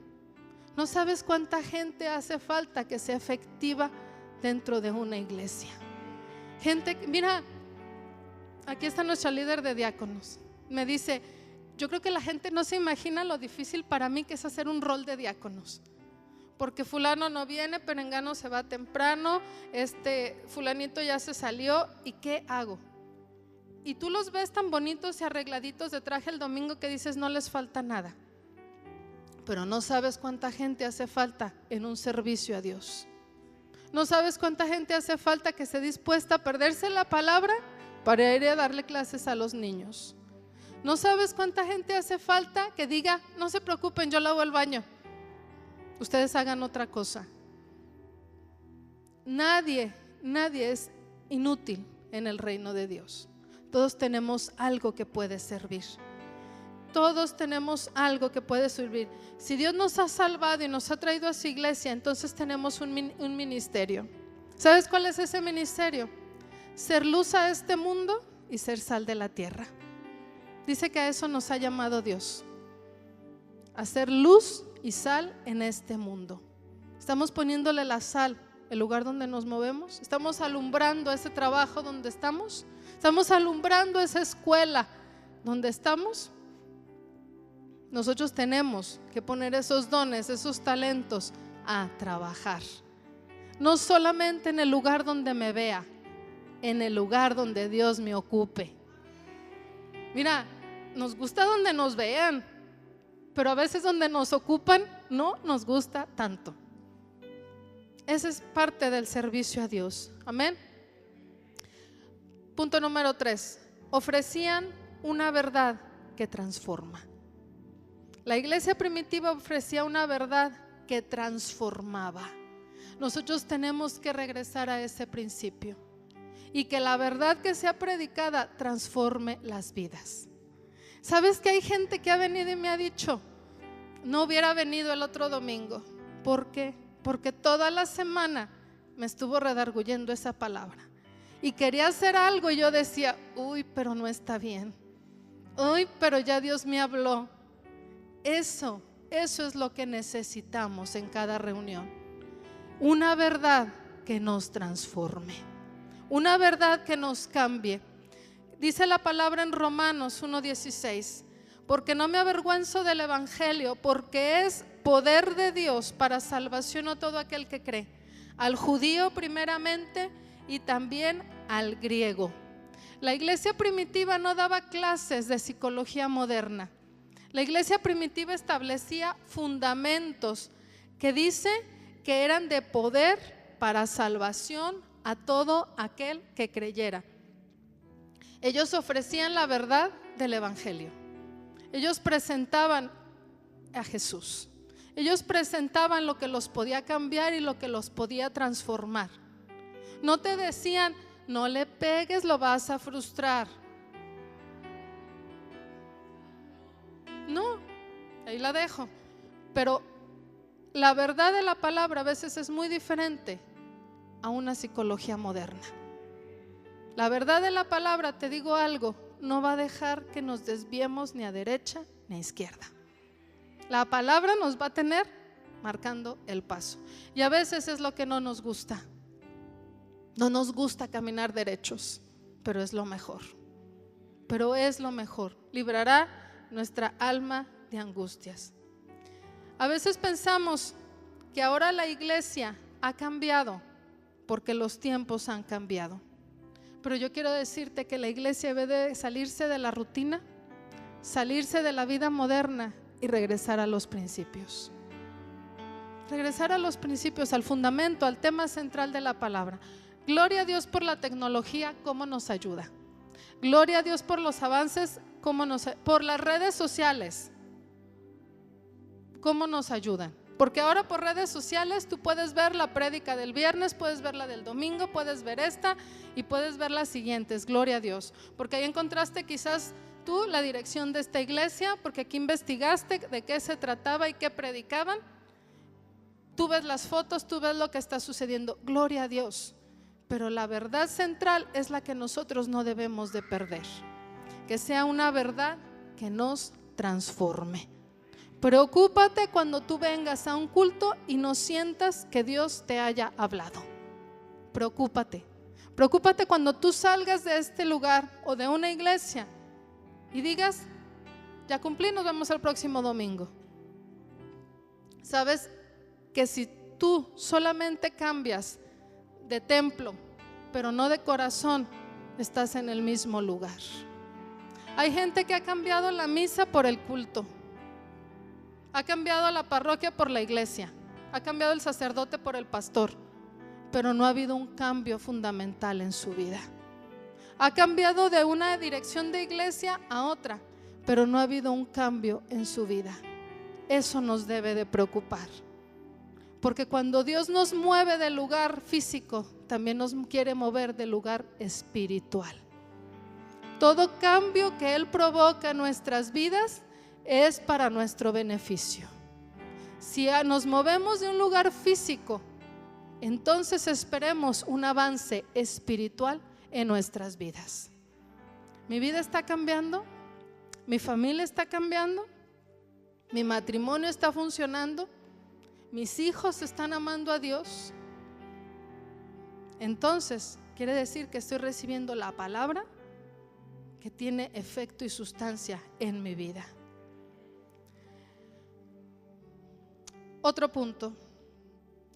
No sabes cuánta gente hace falta que sea efectiva dentro de una iglesia. Gente, mira, aquí está nuestra líder de diáconos. Me dice, yo creo que la gente no se imagina lo difícil para mí que es hacer un rol de diáconos. Porque fulano no viene, perengano se va temprano, fulanito ya se salió, ¿y qué hago? Y tú los ves tan bonitos y arregladitos de traje el domingo que dices no les falta nada, pero no sabes cuánta gente hace falta en un servicio a Dios. No sabes cuánta gente hace falta que esté dispuesta a perderse la palabra para ir a darle clases a los niños. No sabes cuánta gente hace falta que diga, no se preocupen, yo lavo el baño, ustedes hagan otra cosa. Nadie es inútil en el reino de Dios. Todos tenemos algo que puede servir. Todos tenemos algo que puede servir. Si Dios nos ha salvado y nos ha traído a su iglesia, entonces tenemos un ministerio. ¿Sabes cuál es ese ministerio? Ser luz a este mundo y ser sal de la tierra. Dice que a eso nos ha llamado Dios, a ser luz y sal en este mundo. Estamos poniéndole la sal el lugar donde nos movemos. Estamos alumbrando ese trabajo donde estamos. Estamos alumbrando esa escuela donde estamos. Nosotros tenemos que poner esos dones, esos talentos a trabajar. No solamente en el lugar donde me vea, en el lugar donde Dios me ocupe. Mira, nos gusta donde nos vean, pero a veces donde nos ocupan no nos gusta tanto. Esa es parte del servicio a Dios. Amén. Punto número 3. Ofrecían una verdad que transforma. La iglesia primitiva ofrecía una verdad que transformaba. Nosotros tenemos que regresar a ese principio y que la verdad que sea predicada transforme las vidas. ¿Sabes que hay gente que ha venido y me ha dicho, no hubiera venido el otro domingo? ¿Por qué? Porque toda la semana me estuvo redarguyendo esa palabra y quería hacer algo y yo decía, uy, pero no está bien. Uy, pero ya Dios me habló. Eso es lo que necesitamos en cada reunión. Una verdad que nos transforme, una verdad que nos cambie. Dice la palabra en Romanos 1:16, porque no me avergüenzo del evangelio, porque es poder de Dios para salvación a todo aquel que cree, al judío primeramente y también al griego. La iglesia primitiva no daba clases de psicología moderna. La iglesia primitiva establecía fundamentos que dice que eran de poder para salvación a todo aquel que creyera. Ellos ofrecían la verdad del evangelio. Ellos presentaban a Jesús. Ellos presentaban lo que los podía cambiar y lo que los podía transformar. No te decían, no le pegues, lo vas a frustrar. No, ahí la dejo. Pero la verdad de la palabra a veces es muy diferente a una psicología moderna. La verdad de la palabra, te digo algo, no va a dejar que nos desviemos ni a derecha ni a izquierda. La palabra nos va a tener marcando el paso. Y a veces es lo que no nos gusta. No nos gusta caminar derechos, pero es lo mejor. Pero es lo mejor. Librará nuestra alma de angustias. A veces pensamos que ahora la iglesia ha cambiado porque los tiempos han cambiado. Pero yo quiero decirte que la iglesia debe de salirse de la rutina, salirse de la vida moderna y regresar a los principios. Regresar a los principios, al fundamento, al tema central de la palabra. Gloria a Dios por la tecnología, cómo nos ayuda. Gloria a Dios por los avances, por las redes sociales, cómo nos ayudan. Porque ahora por redes sociales tú puedes ver la prédica del viernes, puedes ver la del domingo, puedes ver esta y puedes ver las siguientes. Gloria a Dios. Porque ahí encontraste quizás tú la dirección de esta iglesia, porque aquí investigaste de qué se trataba y qué predicaban. Tú ves las fotos, tú ves lo que está sucediendo, gloria a Dios, pero la verdad central es la que nosotros no debemos de perder, que sea una verdad que nos transforme. Preocúpate cuando tú vengas a un culto y no sientas que Dios te haya hablado. Preocúpate cuando tú salgas de este lugar o de una iglesia y digas, ya cumplí, nos vemos el próximo domingo. Sabes que si tú solamente cambias de templo, pero no de corazón, estás en el mismo lugar. Hay gente que ha cambiado la misa por el culto, ha cambiado la parroquia por la iglesia, ha cambiado el sacerdote por el pastor, pero no ha habido un cambio fundamental en su vida. Ha cambiado de una dirección de iglesia a otra, pero no ha habido un cambio en su vida. Eso nos debe de preocupar, porque cuando Dios nos mueve del lugar físico, también nos quiere mover del lugar espiritual. Todo cambio que Él provoca en nuestras vidas es para nuestro beneficio. Si nos movemos de un lugar físico, entonces esperemos un avance espiritual en nuestras vidas. Mi vida está cambiando, mi familia está cambiando, mi matrimonio está funcionando, mis hijos están amando a Dios. Entonces quiere decir que estoy recibiendo la palabra que tiene efecto y sustancia en mi vida. Otro punto,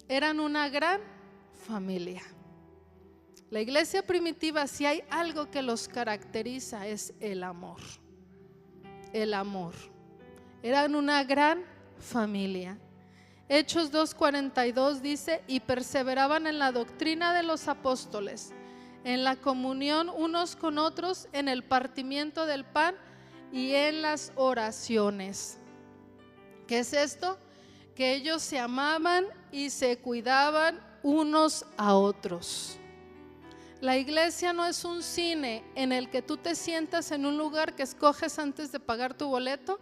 eran una gran familia. La iglesia primitiva, si hay algo que los caracteriza, es el amor. El amor. Eran una gran familia. Hechos 2:42 dice: y perseveraban en la doctrina de los apóstoles, en la comunión unos con otros, en el partimiento del pan y en las oraciones. ¿Qué es esto? Que ellos se amaban y se cuidaban unos a otros. La iglesia no es un cine en el que tú te sientas en un lugar que escoges antes de pagar tu boleto.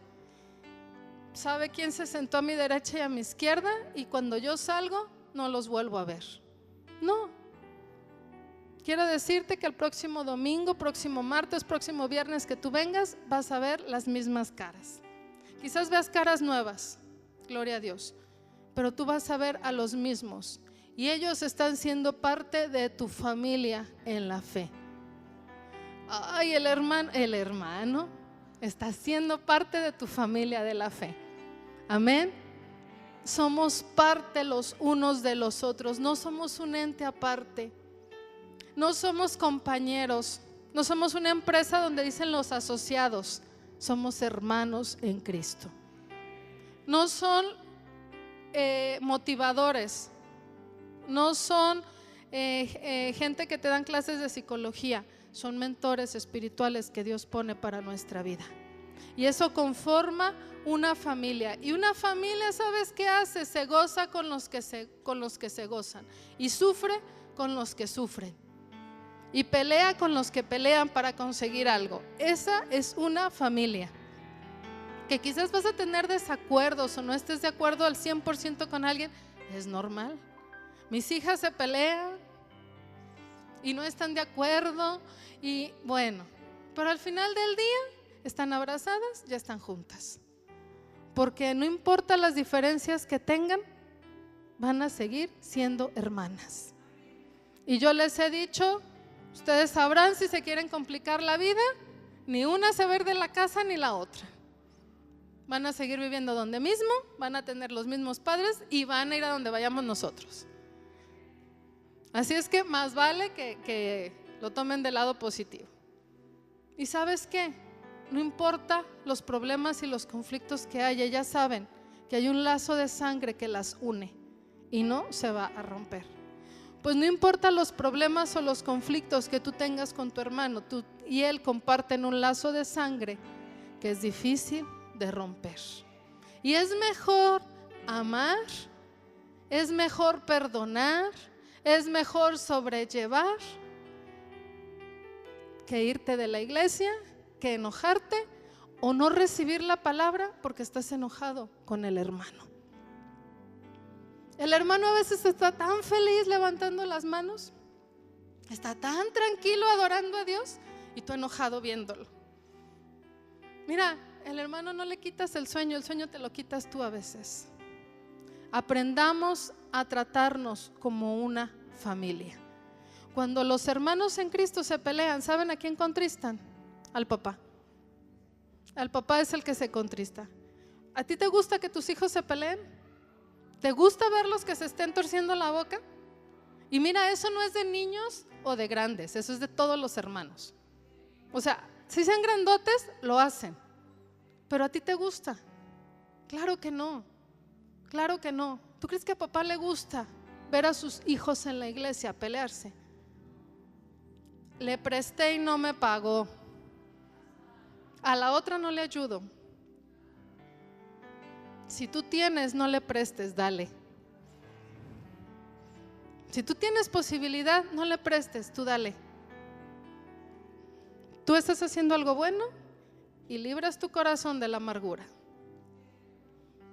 ¿Sabe quién se sentó a mi derecha y a mi izquierda? Y cuando yo salgo, no los vuelvo a ver. No. Quiero decirte que el próximo domingo, próximo martes, próximo viernes que tú vengas, vas a ver las mismas caras. Quizás veas caras nuevas, gloria a Dios, pero tú vas a ver a los mismos. Y ellos están siendo parte de tu familia en la fe. Ay, el hermano está siendo parte de tu familia de la fe. Amén. Somos parte los unos de los otros. No somos un ente aparte. No somos compañeros. No somos una empresa donde dicen los asociados. Somos hermanos en Cristo. No son motivadores. No son gente que te dan clases de psicología. Son mentores espirituales que Dios pone para nuestra vida. Y eso conforma una familia. Y una familia, ¿sabes qué hace? Se goza con los que se gozan. Y sufre con los que sufren. Y pelea con los que pelean para conseguir algo. Esa es una familia. Que quizás vas a tener desacuerdos o no estés de acuerdo al 100% con alguien. Es normal. Mis hijas se pelean y no están de acuerdo y bueno, pero al final del día están abrazadas, ya están juntas, porque no importa las diferencias que tengan, van a seguir siendo hermanas. Y yo les he dicho, ustedes sabrán si se quieren complicar la vida, ni una se va a ir de la casa ni la otra. Van a seguir viviendo donde mismo, van a tener los mismos padres y van a ir a donde vayamos nosotros. Así es que más vale que lo tomen del lado positivo. ¿Y sabes qué? No importa los problemas y los conflictos que haya, ya saben que hay un lazo de sangre que las une y no se va a romper. Pues no importa los problemas o los conflictos que tú tengas con tu hermano, tú y él comparten un lazo de sangre que es difícil de romper. Y es mejor amar, es mejor perdonar, es mejor sobrellevar que irte de la iglesia, que enojarte o no recibir la palabra porque estás enojado con el hermano. El hermano a veces está tan feliz levantando las manos, está tan tranquilo adorando a Dios y tú enojado viéndolo. Mira, el hermano no le quitas el sueño te lo quitas tú a veces. Aprendamos a tratarnos como una familia. Cuando los hermanos en Cristo se pelean, ¿saben a quién contristan? Al papá. Al papá es el que se contrista. ¿A ti te gusta que tus hijos se peleen? ¿Te gusta verlos que se estén torciendo la boca? Y mira, eso no es de niños o de grandes, eso es de todos los hermanos. O sea, si sean grandotes, lo hacen. Pero ¿a ti te gusta? Claro que no, claro que no. ¿Tú crees que a papá le gusta ver a sus hijos en la iglesia pelearse? Le presté y no me pagó. A la otra no le ayudo. Si tú tienes, no le prestes, dale. Si tú tienes posibilidad, no le prestes, tú dale. Tú estás haciendo algo bueno y libras tu corazón de la amargura.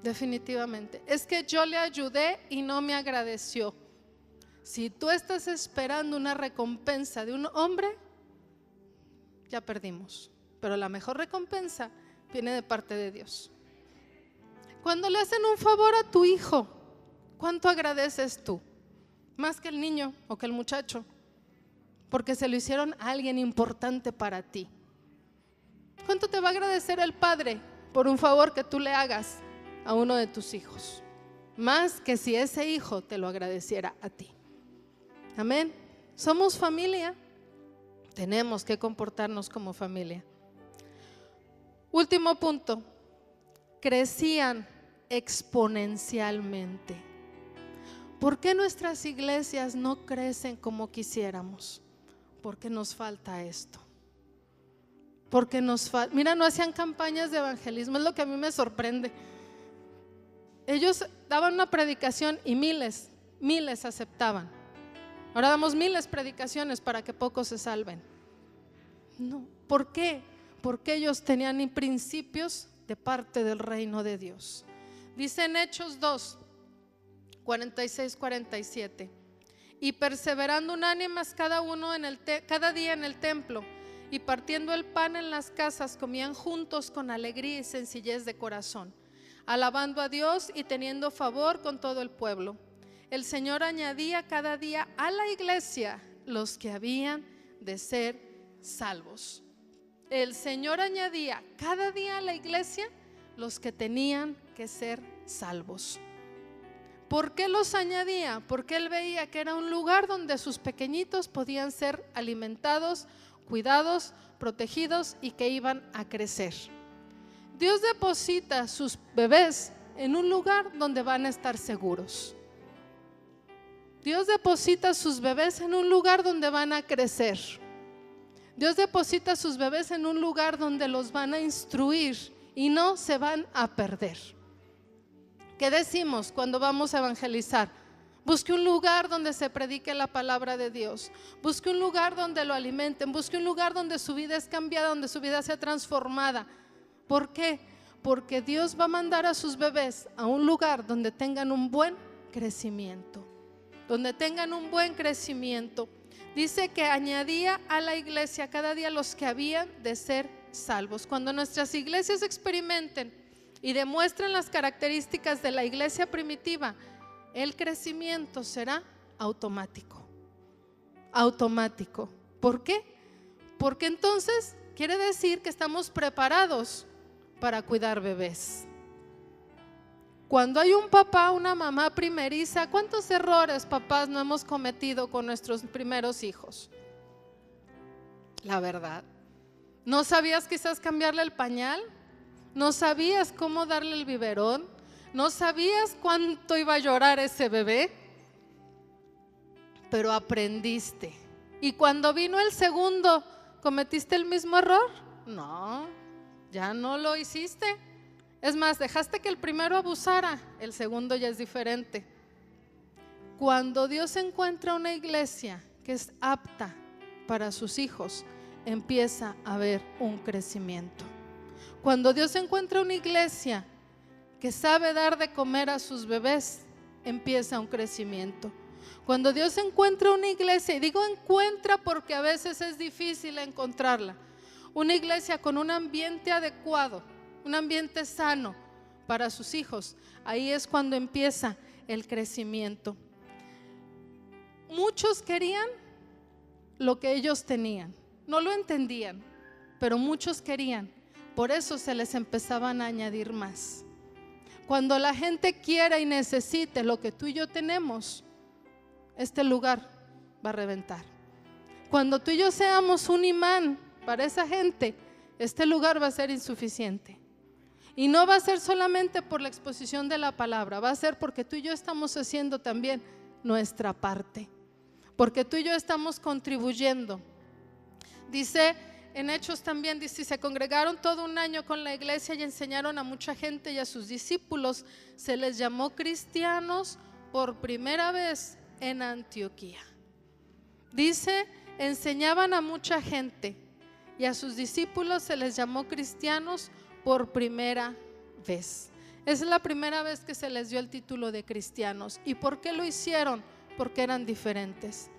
Definitivamente. Es que yo le ayudé y no me agradeció. Si tú estás esperando una recompensa de un hombre, ya perdimos. Pero la mejor recompensa viene de parte de Dios. Cuando le hacen un favor a tu hijo, ¿cuánto agradeces tú? Más que el niño o que el muchacho, porque se lo hicieron a alguien importante para ti. ¿Cuánto te va a agradecer el padre por un favor que tú le hagas a uno de tus hijos? Más que si ese hijo te lo agradeciera a ti. Amén. Somos familia, tenemos que comportarnos como familia. Último punto, crecían exponencialmente. ¿Por qué nuestras iglesias no crecen como quisiéramos? Porque nos falta esto. Porque mira, no hacían campañas de evangelismo, es lo que a mí me sorprende. Ellos daban una predicación y miles aceptaban. Ahora damos miles predicaciones para que pocos se salven. No, ¿por qué? Porque ellos tenían principios de parte del reino de Dios. Dice en Hechos 2, 46-47: y perseverando unánimes cada día en el templo, y partiendo el pan en las casas, comían juntos con alegría y sencillez de corazón, alabando a Dios y teniendo favor con todo el pueblo. El Señor añadía cada día a la iglesia los que habían de ser salvos. El Señor añadía cada día a la iglesia los que tenían que ser salvos. ¿Por qué los añadía? Porque Él veía que era un lugar donde sus pequeñitos podían ser alimentados, cuidados, protegidos y que iban a crecer. Dios deposita sus bebés en un lugar donde van a estar seguros. Dios deposita sus bebés en un lugar donde van a crecer. Dios deposita sus bebés en un lugar donde los van a instruir y no se van a perder. ¿Qué decimos cuando vamos a evangelizar? Busque un lugar donde se predique la palabra de Dios. Busque un lugar donde lo alimenten. Busque un lugar donde su vida es cambiada, donde su vida sea transformada. ¿Por qué? Porque Dios va a mandar a sus bebés a un lugar donde tengan un buen crecimiento. Donde tengan un buen crecimiento. Dice que añadía a la iglesia cada día los que habían de ser salvos. Cuando nuestras iglesias experimenten y demuestren las características de la iglesia primitiva, el crecimiento será automático. Automático. ¿Por qué? Porque entonces quiere decir que estamos preparados para cuidar bebés. Cuando hay un papá, una mamá primeriza, ¿cuántos errores, papás, no hemos cometido con nuestros primeros hijos? La verdad. ¿No sabías quizás cambiarle el pañal? ¿No sabías cómo darle el biberón? ¿No sabías cuánto iba a llorar ese bebé? Pero aprendiste. ¿Y cuando vino el segundo, cometiste el mismo error? No, ya no lo hiciste. Es más, dejaste que el primero abusara, el segundo ya es diferente. Cuando Dios encuentra una iglesia que es apta para sus hijos, empieza a haber un crecimiento. Cuando Dios encuentra una iglesia que sabe dar de comer a sus bebés, empieza un crecimiento. Cuando Dios encuentra una iglesia, y digo encuentra porque a veces es difícil encontrarla, una iglesia con un ambiente adecuado, un ambiente sano para sus hijos, ahí es cuando empieza el crecimiento. Muchos querían lo que ellos tenían, no lo entendían, pero muchos querían, por eso se les empezaban a añadir más. Cuando la gente quiera y necesite lo que tú y yo tenemos, este lugar va a reventar. Cuando tú y yo seamos un imán para esa gente, este lugar va a ser insuficiente. Y no va a ser solamente por la exposición de la palabra, va a ser porque tú y yo estamos haciendo también nuestra parte, porque tú y yo estamos contribuyendo. Dice en Hechos también, dice, se congregaron todo un año con la iglesia y enseñaron a mucha gente, y a sus discípulos se les llamó cristianos por primera vez en Antioquía. Dice, enseñaban a mucha gente y a sus discípulos se les llamó cristianos por primera vez. Es la primera vez que se les dio el título de cristianos. ¿Y por qué lo hicieron? Porque eran diferentes,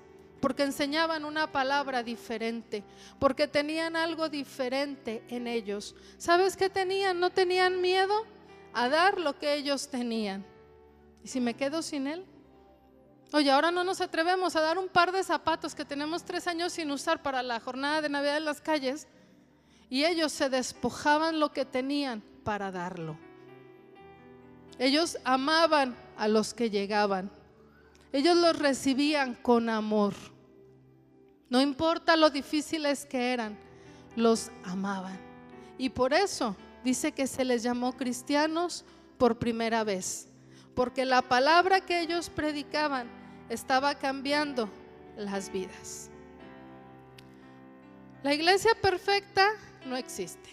porque enseñaban una palabra diferente, porque tenían algo diferente en ellos. ¿Sabes qué tenían? No tenían miedo a dar lo que ellos tenían. ¿Y si me quedo sin él? Oye, ahora no nos atrevemos a dar un par de zapatos que tenemos 3 años sin usar para la jornada de Navidad en las calles, y ellos se despojaban lo que tenían para darlo. Ellos amaban a los que llegaban, ellos los recibían con amor. No importa lo difíciles que eran, los amaban. Y por eso dice que se les llamó cristianos por primera vez, porque la palabra que ellos predicaban estaba cambiando las vidas. La iglesia perfecta no existe.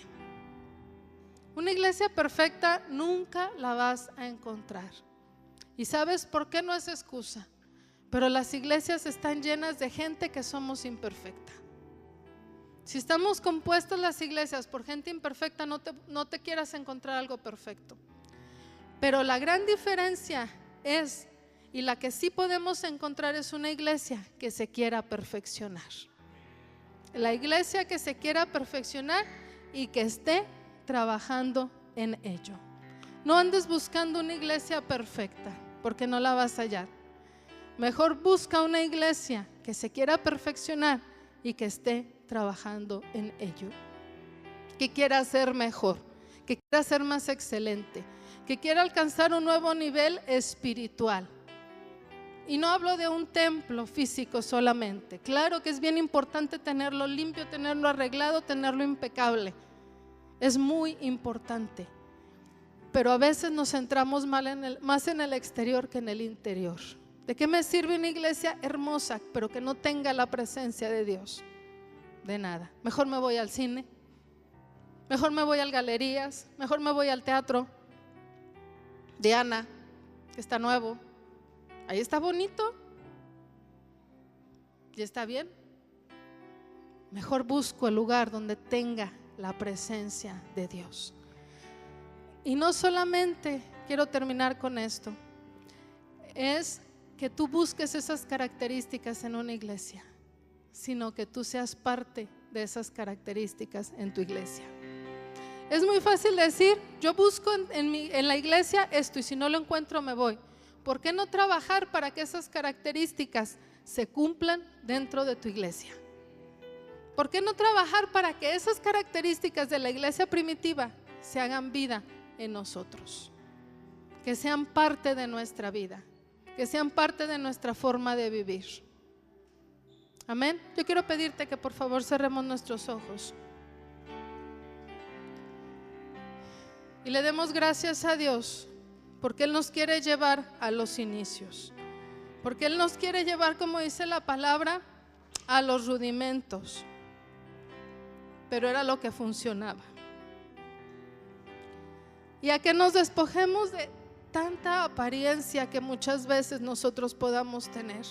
Una iglesia perfecta nunca la vas a encontrar. ¿Y sabes por qué? No es excusa, pero las iglesias están llenas de gente que somos imperfecta. Si estamos compuestas las iglesias por gente imperfecta, no te quieras encontrar algo perfecto. Pero la gran diferencia es, y la que sí podemos encontrar, es una iglesia que se quiera perfeccionar. La iglesia que se quiera perfeccionar y que esté trabajando en ello. No andes buscando una iglesia perfecta, porque no la vas a hallar. Mejor busca una iglesia que se quiera perfeccionar y que esté trabajando en ello, que quiera ser mejor, que quiera ser más excelente, que quiera alcanzar un nuevo nivel espiritual. Y no hablo de un templo físico solamente. Claro que es bien importante tenerlo limpio, tenerlo arreglado, tenerlo impecable. Es muy importante. Pero a veces nos centramos más en el exterior que en el interior. ¿De qué me sirve una iglesia hermosa pero que no tenga la presencia de Dios? De nada. Mejor me voy al cine, mejor me voy a galerías, mejor me voy al teatro Diana, que está nuevo. Ahí está bonito y está bien. Mejor busco el lugar donde tenga la presencia de Dios. Y no solamente, quiero terminar con esto, es que tú busques esas características en una iglesia, sino que tú seas parte de esas características en tu iglesia. Es muy fácil decir, yo busco en la iglesia esto, y si no lo encuentro me voy. ¿Por qué no trabajar para que esas características se cumplan dentro de tu iglesia? ¿Por qué no trabajar para que esas características de la iglesia primitiva se hagan vida en nosotros? Que sean parte de nuestra vida, que sean parte de nuestra forma de vivir. Amén. Yo quiero pedirte que por favor cerremos nuestros ojos y le demos gracias a Dios, porque Él nos quiere llevar a los inicios, porque Él nos quiere llevar, como dice la palabra, a los rudimentos, pero era lo que funcionaba. Y a que nos despojemos de tanta apariencia que muchas veces nosotros podamos tener.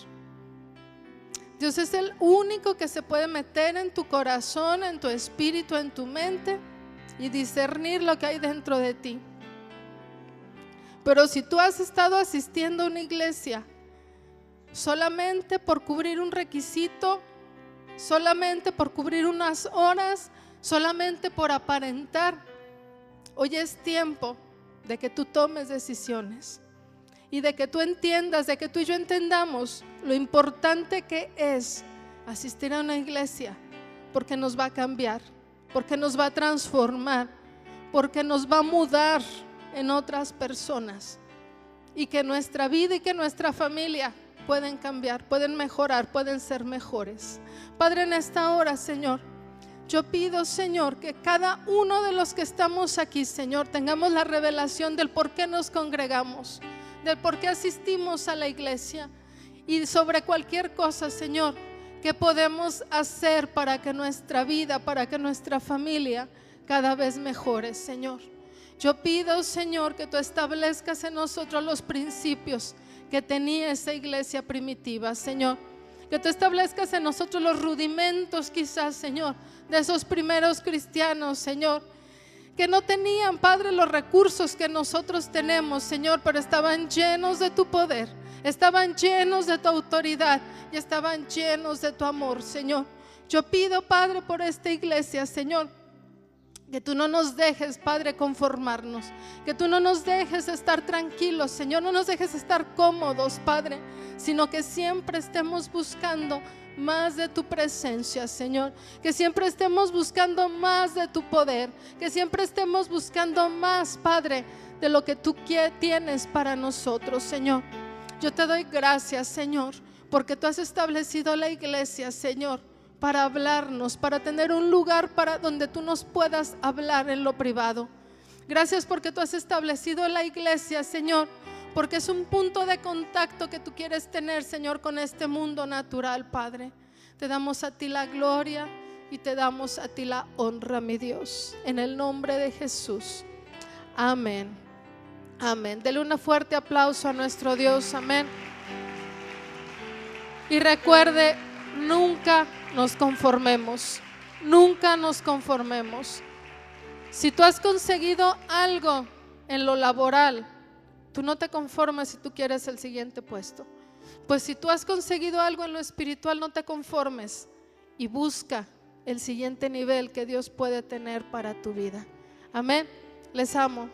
Dios es el único que se puede meter en tu corazón, en tu espíritu, en tu mente y discernir lo que hay dentro de ti. Pero si tú has estado asistiendo a una iglesia solamente por cubrir un requisito, solamente por cubrir unas horas, solamente por aparentar, hoy es tiempo de que tú tomes decisiones y de que tú entiendas, de que tú y yo entendamos lo importante que es asistir a una iglesia, porque nos va a cambiar, porque nos va a transformar, porque nos va a mudar en otras personas, y que nuestra vida y que nuestra familia pueden cambiar, pueden mejorar, pueden ser mejores. Padre, en esta hora, Señor, yo pido, Señor, que cada uno de los que estamos aquí, Señor, tengamos la revelación del por qué nos congregamos, del por qué asistimos a la iglesia, y sobre cualquier cosa, Señor, que podemos hacer para que nuestra vida, para que nuestra familia cada vez mejore, Señor. Yo pido, Señor, que tú establezcas en nosotros los principios que tenía esa iglesia primitiva, Señor. Que tú establezcas en nosotros los rudimentos, quizás, Señor, de esos primeros cristianos, Señor, que no tenían, Padre, los recursos que nosotros tenemos, Señor, pero estaban llenos de tu poder, estaban llenos de tu autoridad y estaban llenos de tu amor, Señor. Yo pido, Padre, por esta iglesia, Señor, que tú no nos dejes, Padre, conformarnos, que tú no nos dejes estar tranquilos, Señor, no nos dejes estar cómodos, Padre, sino que siempre estemos buscando más de tu presencia, Señor, que siempre estemos buscando más de tu poder, que siempre estemos buscando más, Padre, de lo que tú tienes para nosotros, Señor. Yo te doy gracias, Señor, porque tú has establecido la iglesia, Señor, para hablarnos, para tener un lugar para donde tú nos puedas hablar en lo privado. Gracias porque tú has establecido la iglesia, Señor, porque es un punto de contacto que tú quieres tener, Señor, con este mundo natural, Padre. Te damos a ti la gloria y te damos a ti la honra, mi Dios, en el nombre de Jesús. Amén. Amén. Dele un fuerte aplauso a nuestro Dios. Amén. Y recuerde, nunca nos conformemos, nunca nos conformemos. Si tú has conseguido algo en lo laboral, tú no te conformes si tú quieres el siguiente puesto. Pues si tú has conseguido algo en lo espiritual, no te conformes y busca el siguiente nivel que Dios puede tener para tu vida. Amén. Les amo.